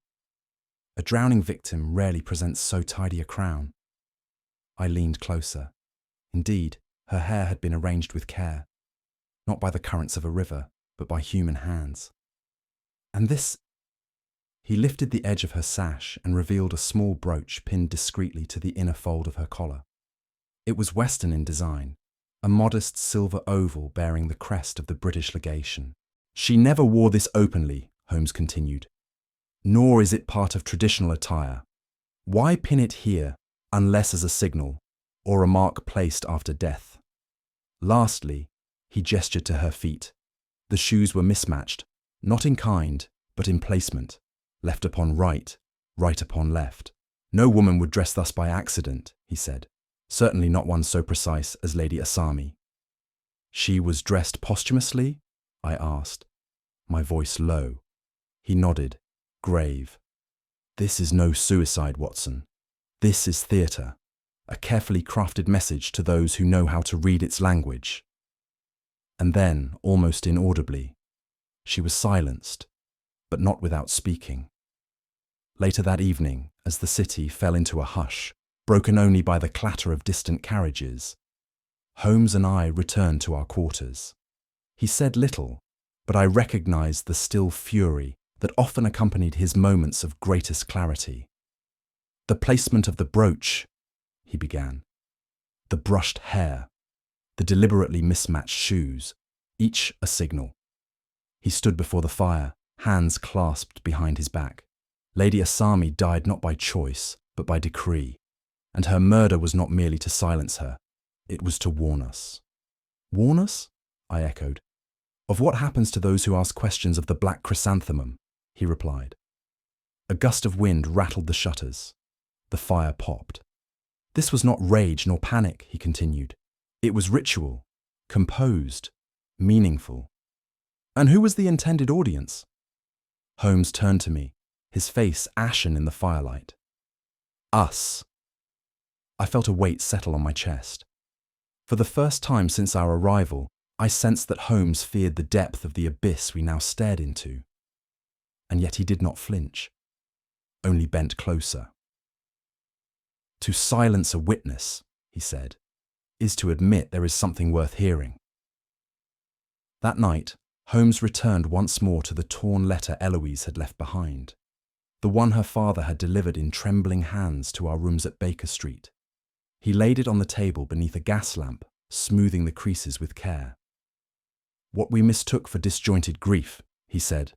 A drowning victim rarely presents so tidy a crown." I leaned closer. Indeed, her hair had been arranged with care, not by the currents of a river, but by human hands. "And this—" He lifted the edge of her sash and revealed a small brooch pinned discreetly to the inner fold of her collar. It was Western in design, a modest silver oval bearing the crest of the British legation. "She never wore this openly," Holmes continued, "nor is it part of traditional attire. Why pin it here, unless as a signal, or a mark placed after death? Lastly," he gestured to her feet. The shoes were mismatched, not in kind, but in placement, left upon right, right upon left. "No woman would dress thus by accident," he said, "certainly not one so precise as Lady Asami." "She was dressed posthumously?" I asked, my voice low. He nodded, grave. "This is no suicide, Watson. This is theatre, a carefully crafted message to those who know how to read its language." And then, almost inaudibly, she was silenced, but not without speaking. Later that evening, as the city fell into a hush, broken only by the clatter of distant carriages, Holmes and I returned to our quarters. He said little, but I recognized the still fury that often accompanied his moments of greatest clarity. "The placement of the brooch," he began, "the brushed hair, the deliberately mismatched shoes, each a signal." He stood before the fire, hands clasped behind his back. "Lady Asami died not by choice, but by decree, and her murder was not merely to silence her, it was to warn us." "Warn us?" I echoed. "Of what happens to those who ask questions of the black chrysanthemum," he replied. A gust of wind rattled the shutters. The fire popped. "This was not rage nor panic," he continued. "It was ritual, composed, meaningful." "And who was the intended audience?" Holmes turned to me, his face ashen in the firelight. "Us." I felt a weight settle on my chest. For the first time since our arrival, I sensed that Holmes feared the depth of the abyss we now stared into. And yet he did not flinch, only bent closer. "To silence a witness," he said, "is to admit there is something worth hearing." That night, Holmes returned once more to the torn letter Eloise had left behind, the one her father had delivered in trembling hands to our rooms at Baker Street. He laid it on the table beneath a gas lamp, smoothing the creases with care. "What we mistook for disjointed grief," he said,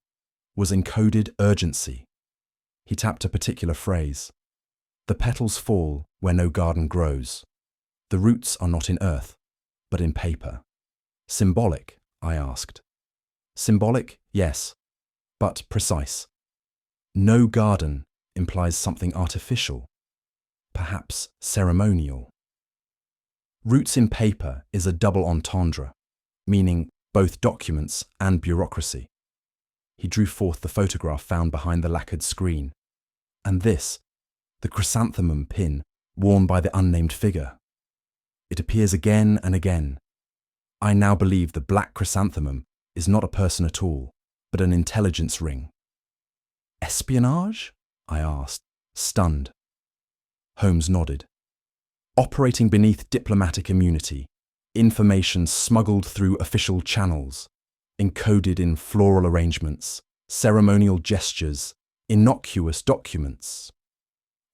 "was encoded urgency." He tapped a particular phrase. "The petals fall where no garden grows. The roots are not in earth, but in paper." "Symbolic?" I asked. "Symbolic, yes, but precise. No garden implies something artificial, perhaps ceremonial. Roots in paper is a double entendre, meaning both documents and bureaucracy." He drew forth the photograph found behind the lacquered screen. "And this, the chrysanthemum pin worn by the unnamed figure. It appears again and again. I now believe the black chrysanthemum is not a person at all, but an intelligence ring." "Espionage?" I asked, stunned. Holmes nodded. "Operating beneath diplomatic immunity, information smuggled through official channels, encoded in floral arrangements, ceremonial gestures, innocuous documents."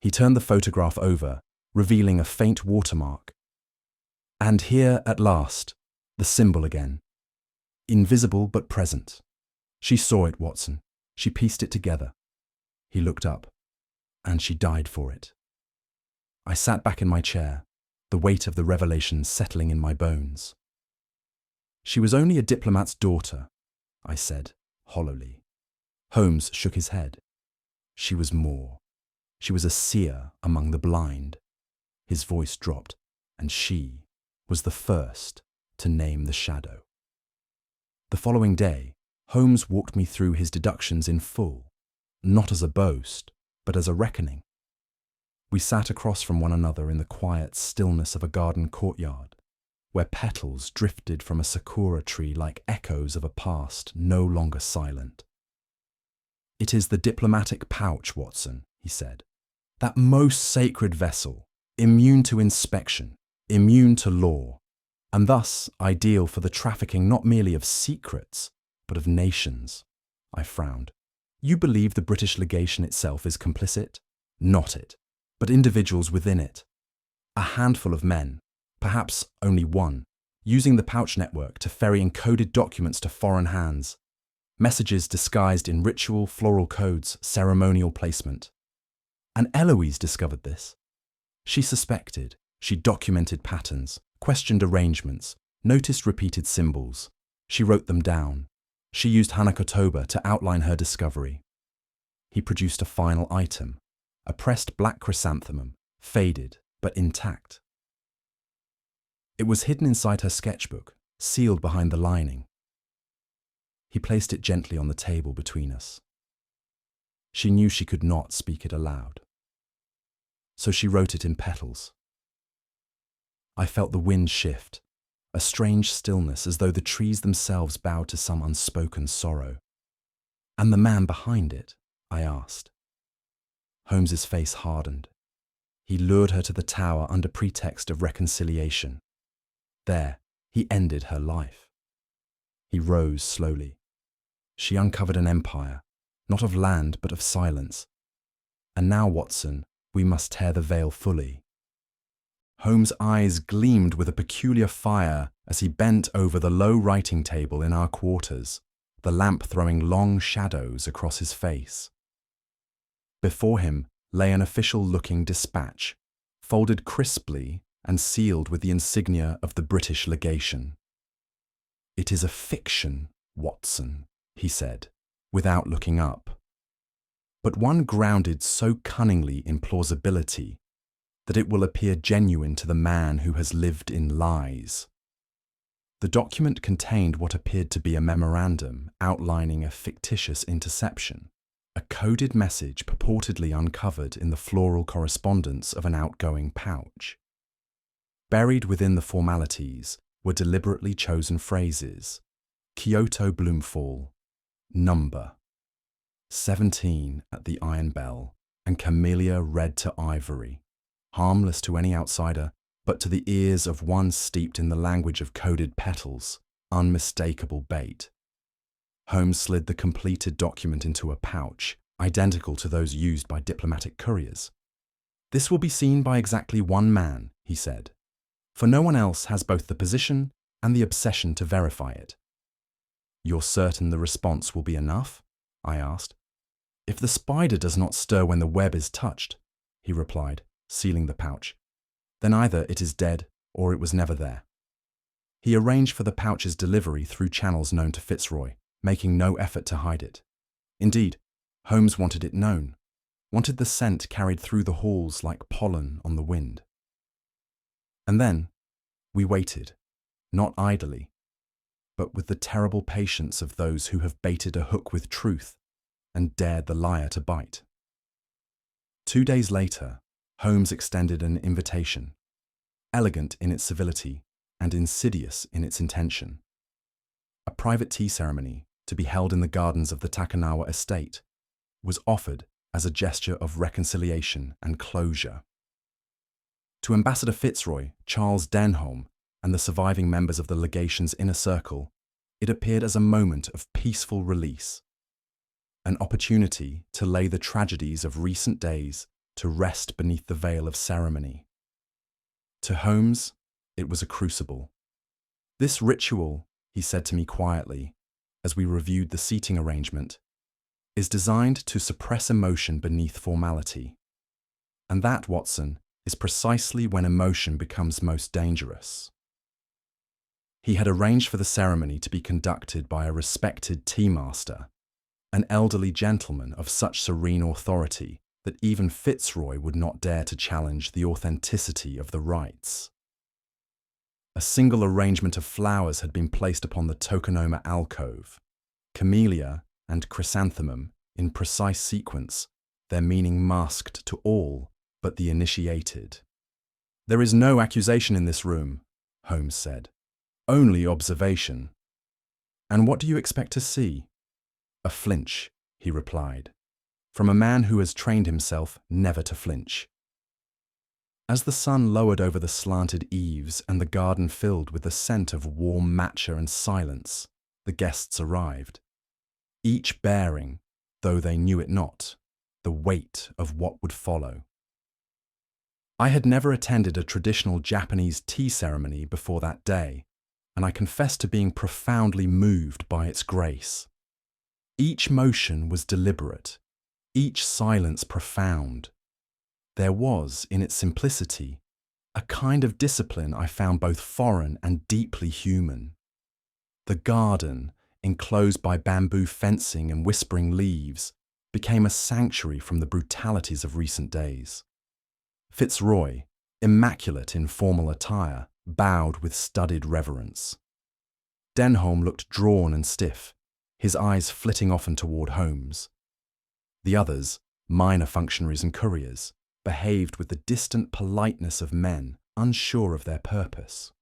He turned the photograph over, revealing a faint watermark. "And here, at last, the symbol again. Invisible but present. She saw it, Watson. She pieced it together." He looked up. "And she died for it." I sat back in my chair, the weight of the revelation settling in my bones. "She was only a diplomat's daughter," I said, hollowly. Holmes shook his head. "She was more. She was a seer among the blind." His voice dropped, and she was the first to name the shadow. The following day, Holmes walked me through his deductions in full, not as a boast, but as a reckoning. We sat across from one another in the quiet stillness of a garden courtyard, where petals drifted from a sakura tree like echoes of a past no longer silent. "It is the diplomatic pouch, Watson," he said. "That most sacred vessel, immune to inspection, immune to law, and thus ideal for the trafficking not merely of secrets, but of nations." I frowned. "You believe the British legation itself is complicit?" "Not it, but individuals within it. A handful of men, perhaps only one, using the pouch network to ferry encoded documents to foreign hands. Messages disguised in ritual, floral codes, ceremonial placement. And Eloise discovered this. She suspected, she documented patterns, questioned arrangements, noticed repeated symbols. She wrote them down. She used Hanakotoba to outline her discovery. He produced a final item, a pressed black chrysanthemum, faded but intact. It was hidden inside her sketchbook, sealed behind the lining. He placed it gently on the table between us. She knew she could not speak it aloud, so she wrote it in petals. I felt the wind shift, a strange stillness as though the trees themselves bowed to some unspoken sorrow. "And the man behind it?" I asked. Holmes's face hardened. He lured her to the tower under pretext of reconciliation. There, he ended her life. He rose slowly. She uncovered an empire, not of land but of silence. And now, Watson, we must tear the veil fully. Holmes' eyes gleamed with a peculiar fire as he bent over the low writing table in our quarters, the lamp throwing long shadows across his face. Before him lay an official-looking dispatch, folded crisply and sealed with the insignia of the British legation. "It is a fiction, Watson," he said, without looking up, "but one grounded so cunningly in plausibility that it will appear genuine to the man who has lived in lies." The document contained what appeared to be a memorandum outlining a fictitious interception, a coded message purportedly uncovered in the floral correspondence of an outgoing pouch. Buried within the formalities were deliberately chosen phrases: Kyoto Bloomfall, number, 17 at the Iron Bell, and Camellia red to ivory, harmless to any outsider, but to the ears of one steeped in the language of coded petals, unmistakable bait. Holmes slid the completed document into a pouch, identical to those used by diplomatic couriers. "This will be seen by exactly one man," he said, "for no one else has both the position and the obsession to verify it." "You're certain the response will be enough?" I asked. "If the spider does not stir when the web is touched," he replied, sealing the pouch, "then either it is dead or it was never there." He arranged for the pouch's delivery through channels known to Fitzroy, making no effort to hide it. Indeed, Holmes wanted it known, wanted the scent carried through the halls like pollen on the wind. And then we waited, not idly, but with the terrible patience of those who have baited a hook with truth and dared the liar to bite. 2 days later, Holmes extended an invitation, elegant in its civility and insidious in its intention. A private tea ceremony, to be held in the gardens of the Takanawa estate, was offered as a gesture of reconciliation and closure. To Ambassador Fitzroy, Charles Denholm, and the surviving members of the legation's inner circle, it appeared as a moment of peaceful release, an opportunity to lay the tragedies of recent days to rest beneath the veil of ceremony. To Holmes, it was a crucible. "This ritual," he said to me quietly, as we reviewed the seating arrangement, "is designed to suppress emotion beneath formality. And that, Watson, is precisely when emotion becomes most dangerous. He had arranged for the ceremony to be conducted by a respected tea master, an elderly gentleman of such serene authority that even Fitzroy would not dare to challenge the authenticity of the rites. A single arrangement of flowers had been placed upon the tokonoma alcove, camellia and chrysanthemum in precise sequence, their meaning masked to all but the initiated. "There is no accusation in this room," Holmes said. "Only observation." "And what do you expect to see?" "A flinch," he replied, "from a man who has trained himself never to flinch." As the sun lowered over the slanted eaves and the garden filled with the scent of warm matcha and silence, the guests arrived, each bearing, though they knew it not, the weight of what would follow. I had never attended a traditional Japanese tea ceremony before that day, and I confess to being profoundly moved by its grace. Each motion was deliberate, each silence profound. There was, in its simplicity, a kind of discipline I found both foreign and deeply human. The garden, enclosed by bamboo fencing and whispering leaves, became a sanctuary from the brutalities of recent days. Fitzroy, immaculate in formal attire, bowed with studied reverence. Denholm looked drawn and stiff, his eyes flitting often toward Holmes. The others, minor functionaries and couriers, behaved with the distant politeness of men unsure of their purpose.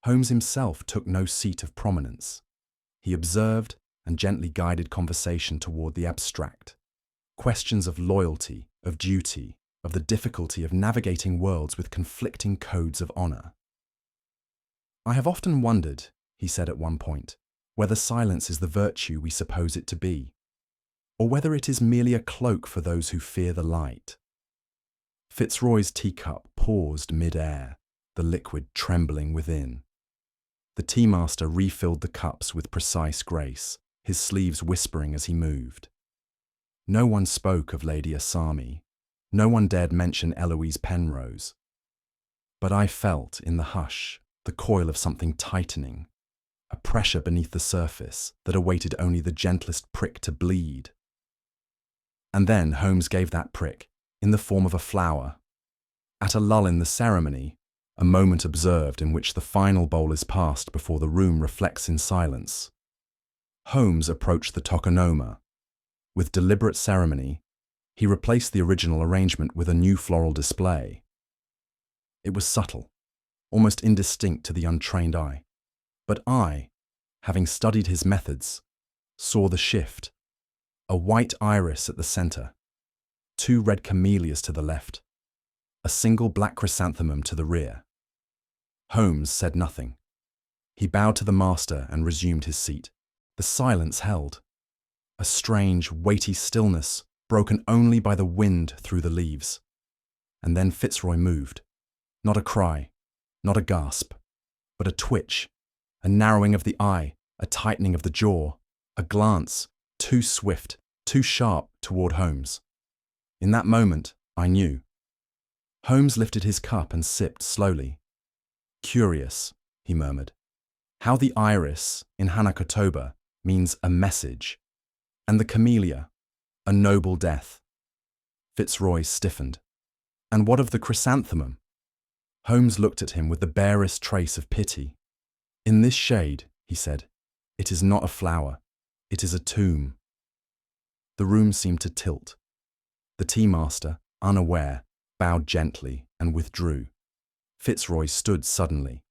Holmes himself took no seat of prominence. He observed and gently guided conversation toward the abstract, questions of loyalty, of duty, of the difficulty of navigating worlds with conflicting codes of honor. "I have often wondered," he said at one point, "whether silence is the virtue we suppose it to be, or whether it is merely a cloak for those who fear the light." Fitzroy's teacup paused mid-air, the liquid trembling within. The tea master refilled the cups with precise grace, his sleeves whispering as he moved. No one spoke of Lady Asami. No one dared mention Eloise Penrose. But I felt, in the hush, the coil of something tightening, a pressure beneath the surface that awaited only the gentlest prick to bleed. And then Holmes gave that prick, in the form of a flower. At a lull in the ceremony, a moment observed in which the final bowl is passed before the room reflects in silence, Holmes approached the tokonoma. With deliberate ceremony, he replaced the original arrangement with a new floral display. It was subtle, almost indistinct to the untrained eye, but I, having studied his methods, saw the shift: a white iris at the center, 2 red camellias to the left, a single black chrysanthemum to the rear. Holmes said nothing. He bowed to the master and resumed his seat. The silence held, a strange, weighty stillness broken only by the wind through the leaves. And then Fitzroy moved. Not a cry, not a gasp, but a twitch, a narrowing of the eye, a tightening of the jaw, a glance, too swift, too sharp, toward Holmes. In that moment, I knew. Holmes lifted his cup and sipped slowly. "Curious," he murmured, "how the iris, in Hanakotoba, means a message, and the camellia, a noble death." Fitzroy stiffened. "And what of the chrysanthemum?" Holmes looked at him with the barest trace of pity. "In this shade," he said, "it is not a flower, it is a tomb." The room seemed to tilt. The tea master, unaware, bowed gently and withdrew. Fitzroy stood suddenly.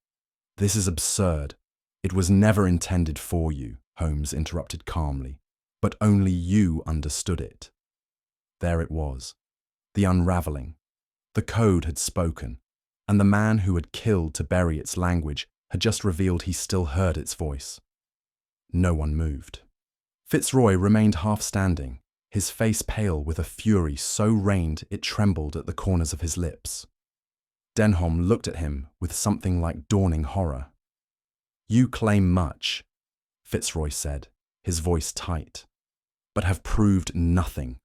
"This is absurd. It was never intended for you," Holmes interrupted calmly, "but only you understood it." There it was, the unraveling. The code had spoken, and the man who had killed to bury its language had just revealed he still heard its voice. No one moved. Fitzroy remained half standing, his face pale with a fury so rained it trembled at the corners of his lips. Denholm looked at him with something like dawning horror. "You claim much," Fitzroy said, his voice tight, "but have proved nothing."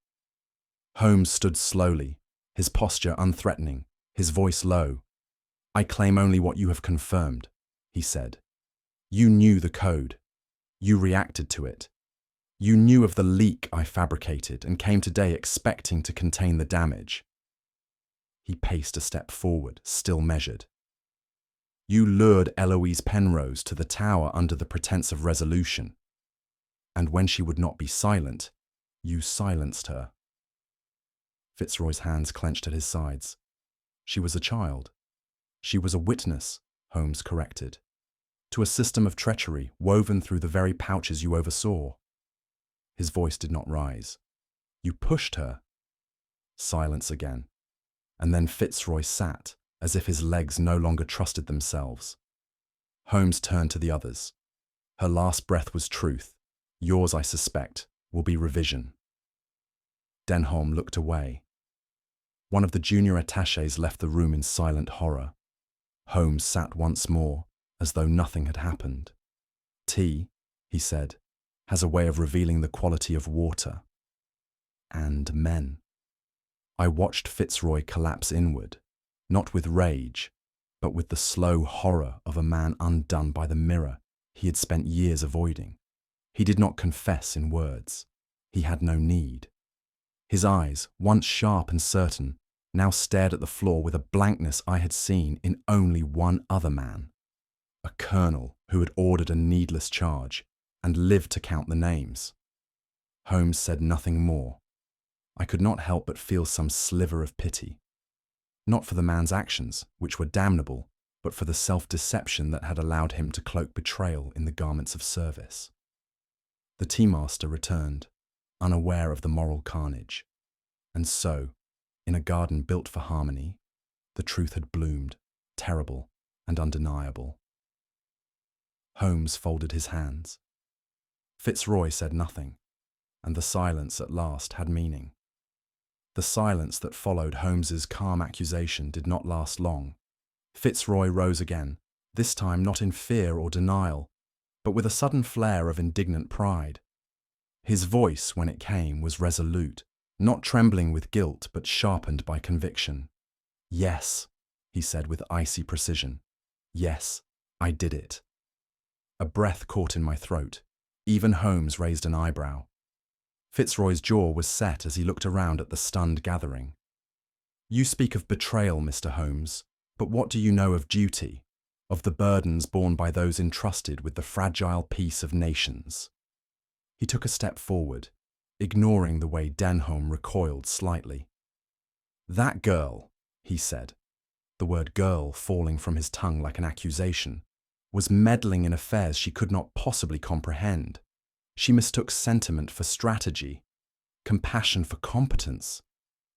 Holmes stood slowly, his posture unthreatening, his voice low. "I claim only what you have confirmed," he said. "You knew the code. You reacted to it. You knew of the leak I fabricated and came today expecting to contain the damage." He paced a step forward, still measured. "You lured Eloise Penrose to the tower under the pretense of resolution. And when she would not be silent, you silenced her." Fitzroy's hands clenched at his sides. "She was a child. She was a witness," Holmes corrected, "to a system of treachery woven through the very pouches you oversaw." His voice did not rise. "You pushed her." Silence again. And then Fitzroy sat, as if his legs no longer trusted themselves. Holmes turned to the others. "Her last breath was truth. Yours, I suspect, will be revision." Denholm looked away. One of the junior attachés left the room in silent horror. Holmes sat once more, as though nothing had happened. "Tea," he said, "has a way of revealing the quality of water. And men." I watched Fitzroy collapse inward, not with rage, but with the slow horror of a man undone by the mirror he had spent years avoiding. He did not confess in words. He had no need. His eyes, once sharp and certain, now stared at the floor with a blankness I had seen in only one other man. A colonel who had ordered a needless charge and lived to count the names. Holmes said nothing more. I could not help but feel some sliver of pity. Not for the man's actions, which were damnable, but for the self-deception that had allowed him to cloak betrayal in the garments of service. The tea-master returned, unaware of the moral carnage. And so, in a garden built for harmony, the truth had bloomed, terrible and undeniable. Holmes folded his hands. Fitzroy said nothing, and the silence at last had meaning. The silence that followed Holmes's calm accusation did not last long. Fitzroy rose again, this time not in fear or denial, but with a sudden flare of indignant pride. His voice, when it came, was resolute, not trembling with guilt, but sharpened by conviction. "Yes," he said with icy precision. "Yes, I did it." A breath caught in my throat. Even Holmes raised an eyebrow. Fitzroy's jaw was set as he looked around at the stunned gathering. "You speak of betrayal, Mr. Holmes, but what do you know of duty, of the burdens borne by those entrusted with the fragile peace of nations?" He took a step forward, ignoring the way Denholm recoiled slightly. "That girl," he said, the word girl falling from his tongue like an accusation, "was meddling in affairs she could not possibly comprehend. She mistook sentiment for strategy, compassion for competence.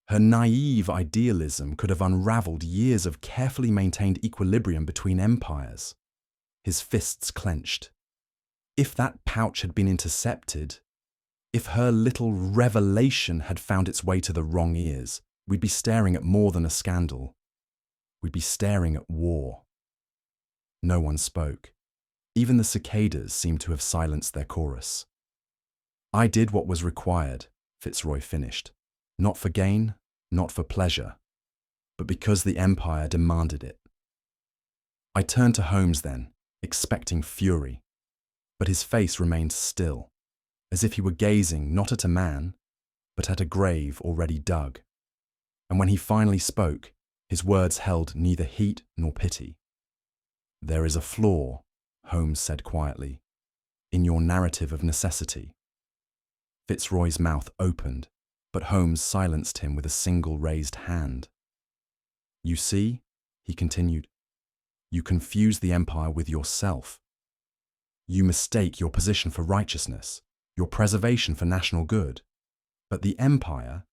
Her naive idealism could have unraveled years of carefully maintained equilibrium between empires." His fists clenched. If that pouch had been intercepted, if her little revelation had found its way to the wrong ears, we'd be staring at more than a scandal. We'd be staring at war. No one spoke. Even the cicadas seemed to have silenced their chorus. "I did what was required," Fitzroy finished. "Not for gain, not for pleasure, but because the Empire demanded it." I turned to Holmes then, expecting fury, but his face remained still, as if he were gazing not at a man, but at a grave already dug. And when he finally spoke, his words held neither heat nor pity. "There is a flaw," Holmes said quietly, "in your narrative of necessity." Fitzroy's mouth opened, but Holmes silenced him with a single raised hand. "You see," he continued, "you confuse the Empire with yourself. You mistake your position for righteousness, your preservation for national good. But the Empire,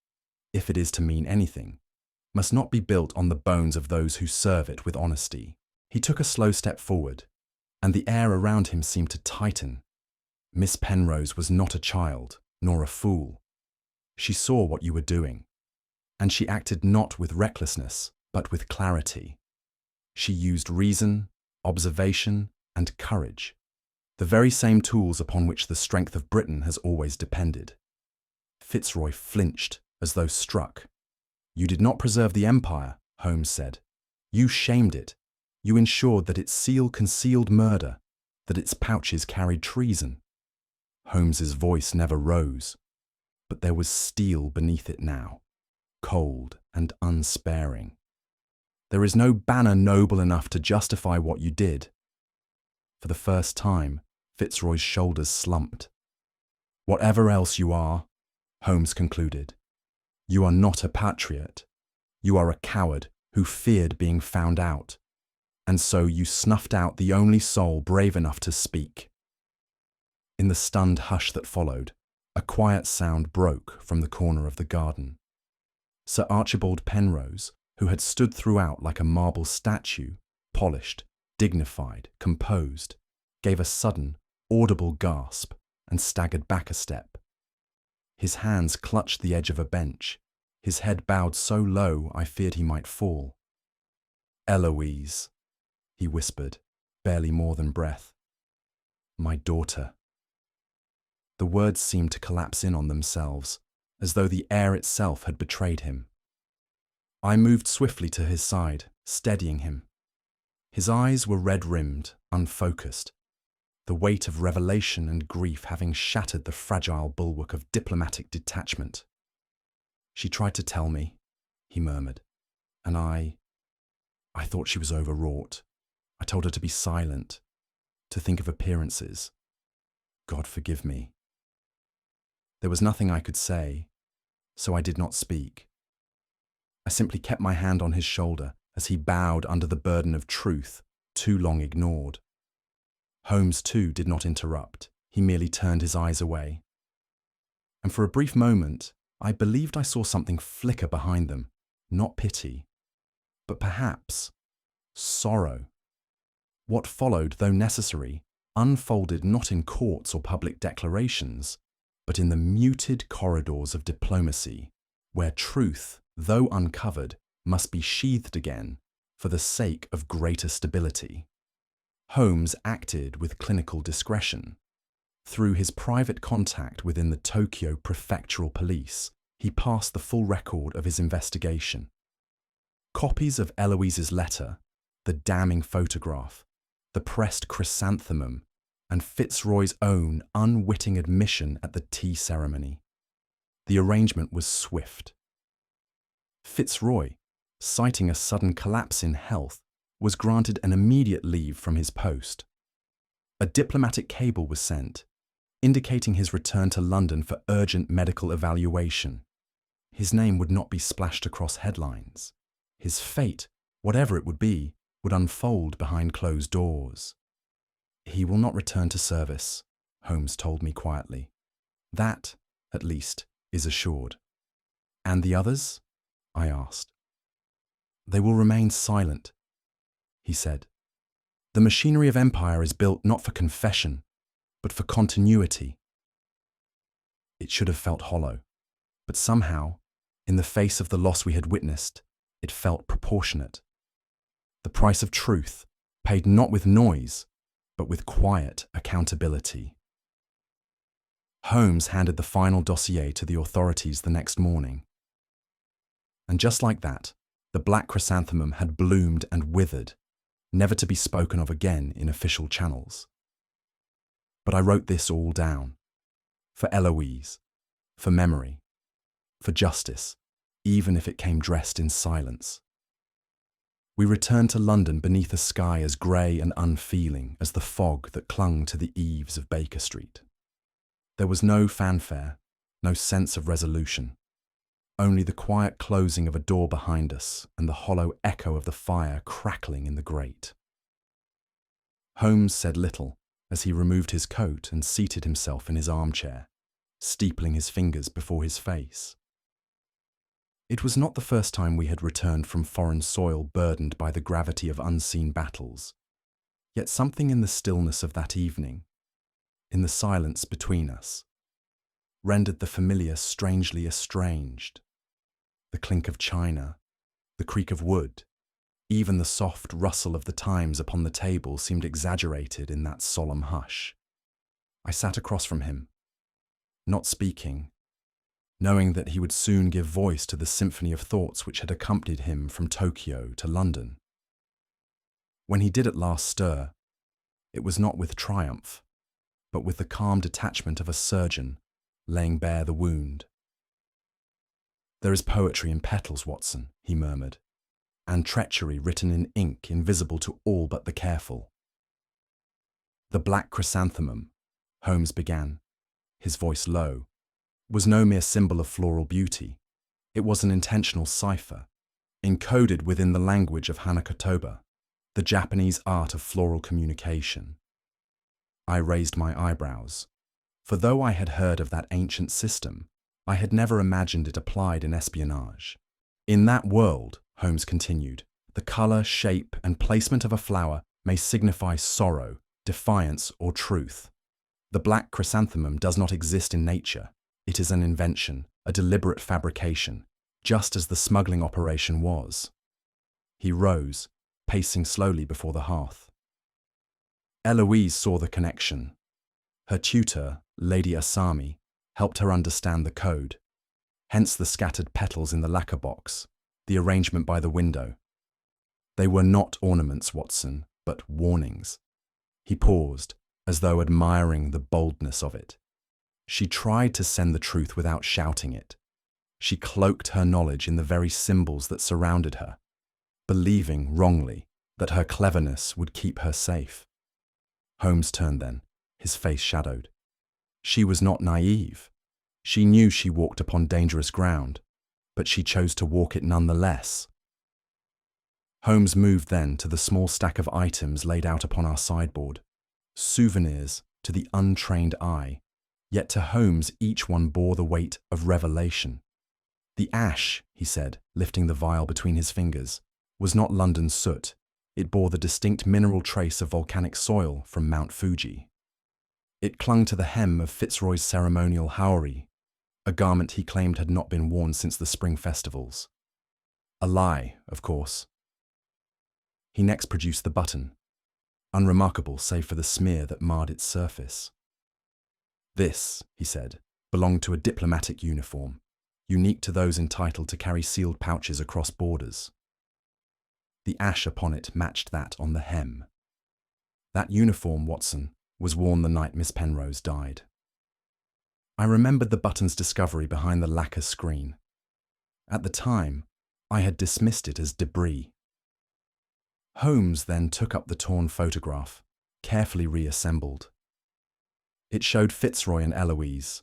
if it is to mean anything, must not be built on the bones of those who serve it with honesty." He took a slow step forward, and the air around him seemed to tighten. Miss Penrose was not a child, nor a fool. She saw what you were doing, and she acted not with recklessness, but with clarity. She used reason, observation, and courage, the very same tools upon which the strength of Britain has always depended. Fitzroy flinched, as though struck. "You did not preserve the Empire," Holmes said. "You shamed it. You ensured that its seal concealed murder, that its pouches carried treason." Holmes's voice never rose, but there was steel beneath it now, cold and unsparing. "There is no banner noble enough to justify what you did." For the first time, Fitzroy's shoulders slumped. "Whatever else you are," Holmes concluded, "you are not a patriot. You are a coward who feared being found out. And so you snuffed out the only soul brave enough to speak." In the stunned hush that followed, a quiet sound broke from the corner of the garden. Sir Archibald Penrose, who had stood throughout like a marble statue, polished, dignified, composed, gave a sudden, audible gasp and staggered back a step. His hands clutched the edge of a bench, his head bowed so low I feared he might fall. "Eloise," he whispered, barely more than breath. "My daughter." The words seemed to collapse in on themselves, as though the air itself had betrayed him. I moved swiftly to his side, steadying him. His eyes were red-rimmed, unfocused, the weight of revelation and grief having shattered the fragile bulwark of diplomatic detachment. "She tried to tell me," he murmured, "and I thought she was overwrought. I told her to be silent, to think of appearances. God forgive me." There was nothing I could say, so I did not speak. I simply kept my hand on his shoulder as he bowed under the burden of truth too long ignored. Holmes, too, did not interrupt. He merely turned his eyes away. And for a brief moment, I believed I saw something flicker behind them, not pity, but perhaps sorrow. What followed, though necessary, unfolded not in courts or public declarations, but in the muted corridors of diplomacy, where truth, though uncovered, must be sheathed again for the sake of greater stability. Holmes acted with clinical discretion. Through his private contact within the Tokyo Prefectural Police, he passed the full record of his investigation. Copies of Eloise's letter, the damning photograph, the pressed chrysanthemum, and Fitzroy's own unwitting admission at the tea ceremony. The arrangement was swift. Fitzroy, citing a sudden collapse in health, was granted an immediate leave from his post. A diplomatic cable was sent, indicating his return to London for urgent medical evaluation. His name would not be splashed across headlines. His fate, whatever it would be, would unfold behind closed doors. "He will not return to service," Holmes told me quietly. "That, at least, is assured." "And the others?" I asked. "They will remain silent," he said. "The machinery of empire is built not for confession, but for continuity." It should have felt hollow, but somehow, in the face of the loss we had witnessed, it felt proportionate. The price of truth, paid not with noise, but with quiet accountability. Holmes handed the final dossier to the authorities the next morning. And just like that, the black chrysanthemum had bloomed and withered, never to be spoken of again in official channels. But I wrote this all down. For Eloise, for memory, for justice, even if it came dressed in silence. We returned to London beneath a sky as grey and unfeeling as the fog that clung to the eaves of Baker Street. There was no fanfare, no sense of resolution. Only the quiet closing of a door behind us and the hollow echo of the fire crackling in the grate. Holmes said little as he removed his coat and seated himself in his armchair, steepling his fingers before his face. It was not the first time we had returned from foreign soil burdened by the gravity of unseen battles, yet something in the stillness of that evening, in the silence between us, rendered the familiar strangely estranged. The clink of china, the creak of wood, even the soft rustle of the Times upon the table seemed exaggerated in that solemn hush. I sat across from him, not speaking, knowing that he would soon give voice to the symphony of thoughts which had accompanied him from Tokyo to London. When he did at last stir, it was not with triumph, but with the calm detachment of a surgeon laying bare the wound. "There is poetry in petals, Watson," he murmured, "and treachery written in ink invisible to all but the careful." "The black chrysanthemum," Holmes began, his voice low, "was no mere symbol of floral beauty. It was an intentional cipher, encoded within the language of Hanakotoba, the Japanese art of floral communication." I raised my eyebrows, for though I had heard of that ancient system, I had never imagined it applied in espionage. "In that world," Holmes continued, "the colour, shape, and placement of a flower may signify sorrow, defiance, or truth. The black chrysanthemum does not exist in nature. It is an invention, a deliberate fabrication, just as the smuggling operation was." He rose, pacing slowly before the hearth. Eloise saw the connection. Her tutor, Lady Asami, helped her understand the code, hence the scattered petals in the lacquer box, the arrangement by the window. They were not ornaments, Watson, but warnings. He paused, as though admiring the boldness of it. She tried to send the truth without shouting it. She cloaked her knowledge in the very symbols that surrounded her, believing, wrongly, that her cleverness would keep her safe. Holmes turned then, his face shadowed. She was not naive. She knew she walked upon dangerous ground, but she chose to walk it nonetheless. Holmes moved then to the small stack of items laid out upon our sideboard, souvenirs to the untrained eye, yet to Holmes each one bore the weight of revelation. "The ash," he said, lifting the vial between his fingers, "was not London soot. It bore the distinct mineral trace of volcanic soil from Mount Fuji. It clung to the hem of Fitzroy's ceremonial haori, a garment he claimed had not been worn since the spring festivals. A lie, of course." He next produced the button, unremarkable save for the smear that marred its surface. "This," he said, "belonged to a diplomatic uniform, unique to those entitled to carry sealed pouches across borders." The ash upon it matched that on the hem. "That uniform, Watson, was worn the night Miss Penrose died." I remembered the button's discovery behind the lacquer screen. At the time, I had dismissed it as debris. Holmes then took up the torn photograph, carefully reassembled. It showed Fitzroy and Eloise,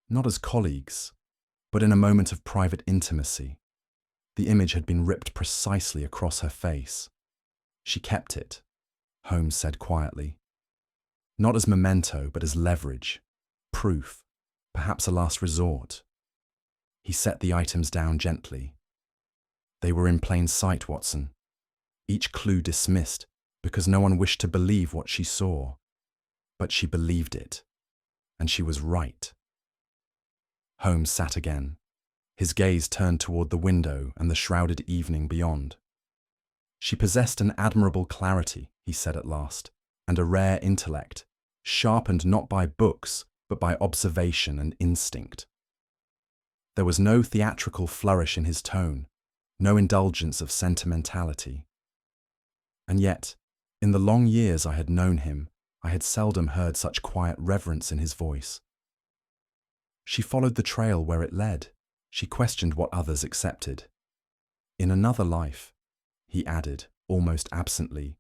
not as colleagues, but in a moment of private intimacy. The image had been ripped precisely across her face. "She kept it," Holmes said quietly. "Not as memento, but as leverage, proof, perhaps a last resort." He set the items down gently. "They were in plain sight, Watson. Each clue dismissed because no one wished to believe what she saw. But she believed it, and she was right." Holmes sat again, his gaze turned toward the window and the shrouded evening beyond. "She possessed an admirable clarity," he said at last, "and a rare intellect, sharpened not by books, but by observation and instinct." There was no theatrical flourish in his tone, no indulgence of sentimentality. And yet, in the long years I had known him, I had seldom heard such quiet reverence in his voice. She followed the trail where it led. She questioned what others accepted. "In another life," he added, almost absently,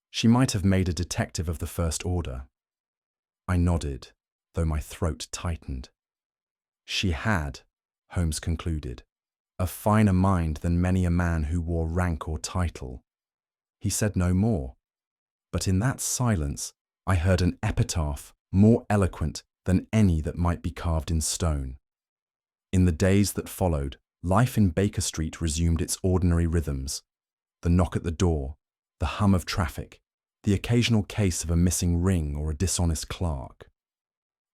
"she might have made a detective of the first order." I nodded, though my throat tightened. "She had," Holmes concluded, "a finer mind than many a man who wore rank or title." He said no more, but in that silence I heard an epitaph more eloquent than any that might be carved in stone. In the days that followed, life in Baker Street resumed its ordinary rhythms: the knock at the door, the hum of traffic, the occasional case of a missing ring or a dishonest clerk.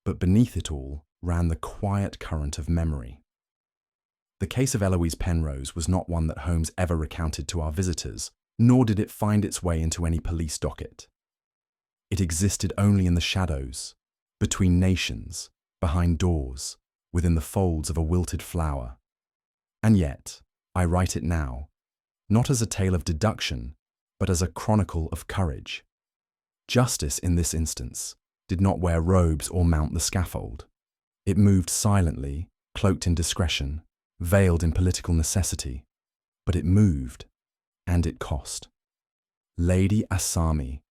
But beneath it all ran the quiet current of memory. The case of Eloise Penrose was not one that Holmes ever recounted to our visitors, nor did it find its way into any police docket. It existed only in the shadows, between nations, behind doors, within the folds of a wilted flower. And yet, I write it now, not as a tale of deduction, but as a chronicle of courage. Justice, in this instance, did not wear robes or mount the scaffold. It moved silently, cloaked in discretion, veiled in political necessity. But it moved, and it cost. Lady Asami,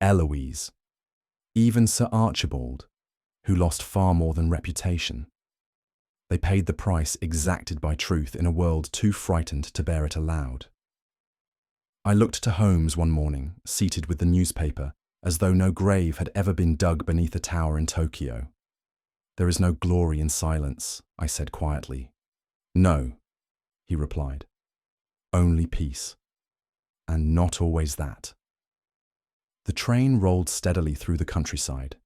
Eloise, even Sir Archibald, who lost far more than reputation. They paid the price exacted by truth in a world too frightened to bear it aloud. I looked to Holmes one morning, seated with the newspaper, as though no grave had ever been dug beneath a tower in Tokyo. "There is no glory in silence," I said quietly. "No," he replied. "Only peace. And not always that." The train rolled steadily through the countryside,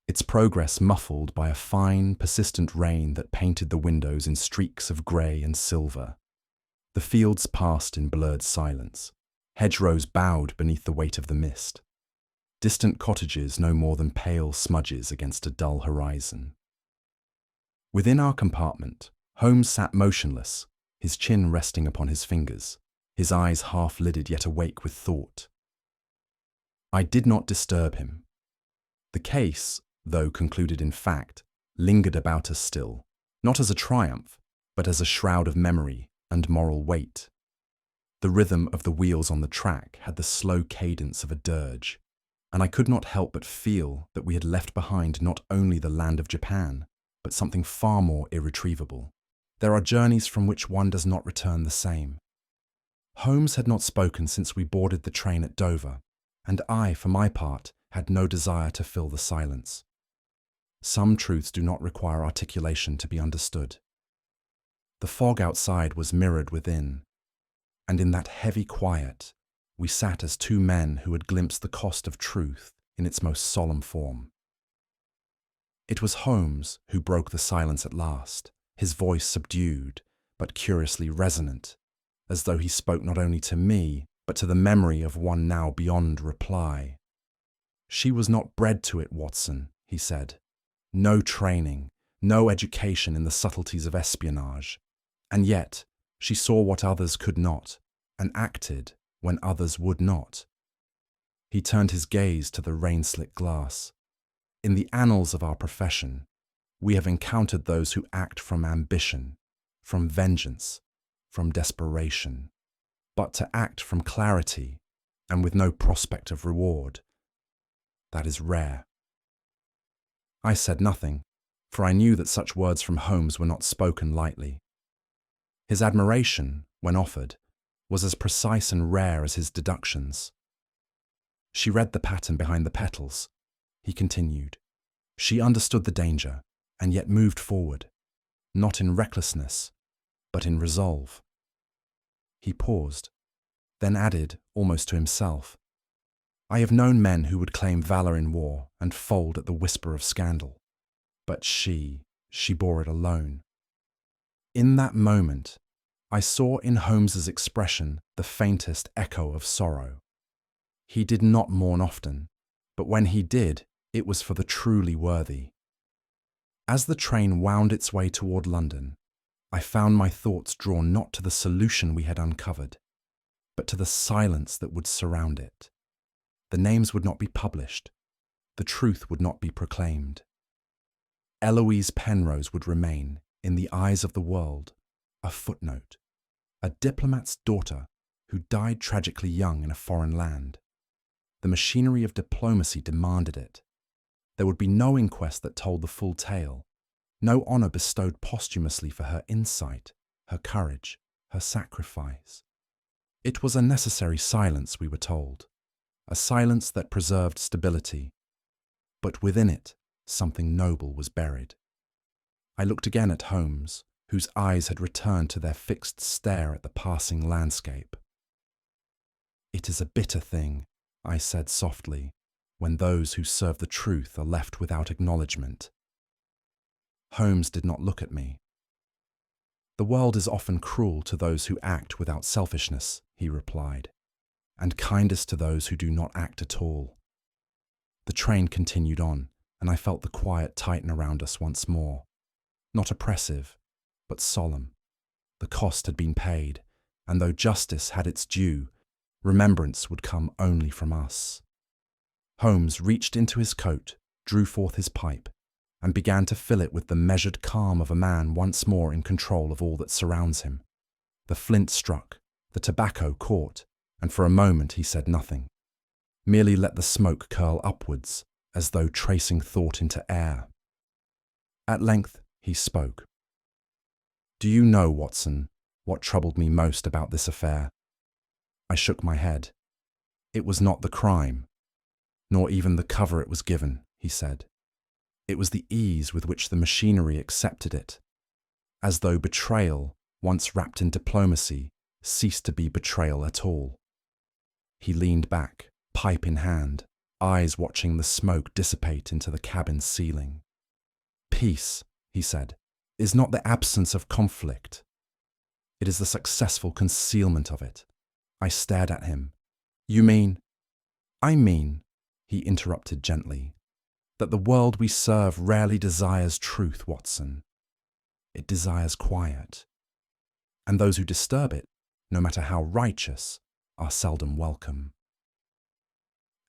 its progress muffled by a fine, persistent rain that painted the windows in streaks of grey and silver. The fields passed in blurred silence. Hedgerows bowed beneath the weight of the mist. Distant cottages no more than pale smudges against a dull horizon. Within our compartment, Holmes sat motionless, his chin resting upon his fingers, his eyes half-lidded yet awake with thought. I did not disturb him. The case, though concluded in fact, lingered about us still, not as a triumph, but as a shroud of memory and moral weight. The rhythm of the wheels on the track had the slow cadence of a dirge, and I could not help but feel that we had left behind not only the land of Japan, but something far more irretrievable. There are journeys from which one does not return the same. Holmes had not spoken since we boarded the train at Dover, and I, for my part, had no desire to fill the silence. Some truths do not require articulation to be understood. The fog outside was mirrored within, and in that heavy quiet, we sat as two men who had glimpsed the cost of truth in its most solemn form. It was Holmes who broke the silence at last, his voice subdued, but curiously resonant, as though he spoke not only to me, but to the memory of one now beyond reply. "She was not bred to it, Watson," he said. "No training, no education in the subtleties of espionage. And yet, she saw what others could not, and acted when others would not." He turned his gaze to the rain-slick glass. "In the annals of our profession, we have encountered those who act from ambition, from vengeance, from desperation. But to act from clarity, and with no prospect of reward, that is rare." I said nothing, for I knew that such words from Holmes were not spoken lightly. His admiration, when offered, was as precise and rare as his deductions. "She read the pattern behind the petals," he continued. "She understood the danger, and yet moved forward, not in recklessness, but in resolve." He paused, then added, almost to himself, "I have known men who would claim valour in war and fold at the whisper of scandal. But she bore it alone." In that moment, I saw in Holmes's expression the faintest echo of sorrow. He did not mourn often, but when he did, it was for the truly worthy. As the train wound its way toward London, I found my thoughts drawn not to the solution we had uncovered, but to the silence that would surround it. The names would not be published. The truth would not be proclaimed. Eloise Penrose would remain, in the eyes of the world, a footnote, a diplomat's daughter who died tragically young in a foreign land. The machinery of diplomacy demanded it. There would be no inquest that told the full tale, no honour bestowed posthumously for her insight, her courage, her sacrifice. It was a necessary silence, we were told, a silence that preserved stability, but within it something noble was buried. I looked again at Holmes, whose eyes had returned to their fixed stare at the passing landscape. "It is a bitter thing," I said softly, "when those who serve the truth are left without acknowledgement." Holmes did not look at me. "The world is often cruel to those who act without selfishness," he replied, "and kindest to those who do not act at all." The train continued on, and I felt the quiet tighten around us once more. not oppressive, but solemn. The cost had been paid, and though justice had its due, remembrance would come only from us. Holmes reached into his coat, drew forth his pipe, and began to fill it with the measured calm of a man once more in control of all that surrounds him. The flint struck, the tobacco caught, and for a moment he said nothing, merely let the smoke curl upwards, as though tracing thought into air. At length he spoke. "Do you know, Watson, what troubled me most about this affair?" I shook my head. "It was not the crime, nor even the cover it was given," he said. "It was the ease with which the machinery accepted it, as though betrayal, once wrapped in diplomacy, ceased to be betrayal at all." He leaned back, pipe in hand, eyes watching the smoke dissipate into the cabin's ceiling. "Peace," he said, "is not the absence of conflict. It is the successful concealment of it." I stared at him. "You mean—" "I mean," he interrupted gently, "that the world we serve rarely desires truth, Watson. It desires quiet. And those who disturb it, no matter how righteous, are seldom welcome."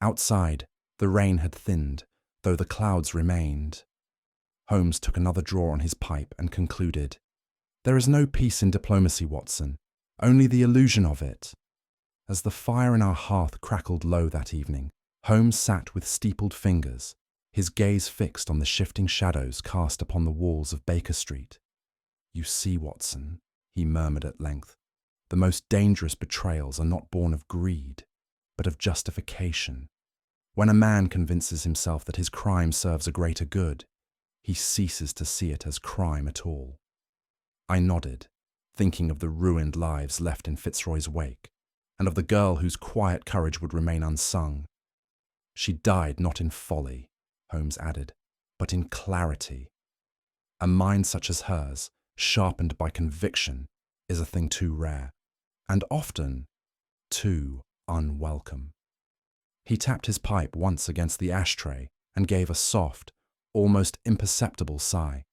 Outside, the rain had thinned, though the clouds remained. Holmes took another draw on his pipe and concluded, "There is no peace in diplomacy, Watson, only the illusion of it." As the fire in our hearth crackled low that evening, Holmes sat with steepled fingers, his gaze fixed on the shifting shadows cast upon the walls of Baker Street. "You see, Watson," he murmured at length, "the most dangerous betrayals are not born of greed, but of justification. When a man convinces himself that his crime serves a greater good, he ceases to see it as crime at all." I nodded, thinking of the ruined lives left in Fitzroy's wake, and of the girl whose quiet courage would remain unsung. "She died not in folly," Holmes added, "but in clarity. A mind such as hers, sharpened by conviction, is a thing too rare, and often too unwelcome." He tapped his pipe once against the ashtray and gave a soft, almost imperceptible sigh.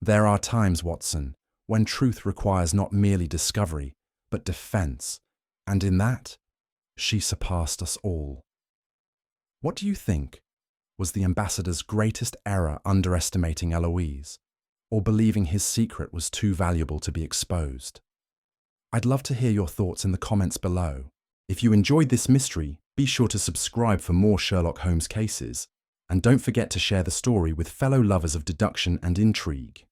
"There are times, Watson, when truth requires not merely discovery, but defense, and in that, she surpassed us all." What do you think? Was the ambassador's greatest error underestimating Eloise, or believing his secret was too valuable to be exposed? I'd love to hear your thoughts in the comments below. If you enjoyed this mystery, be sure to subscribe for more Sherlock Holmes cases, and don't forget to share the story with fellow lovers of deduction and intrigue.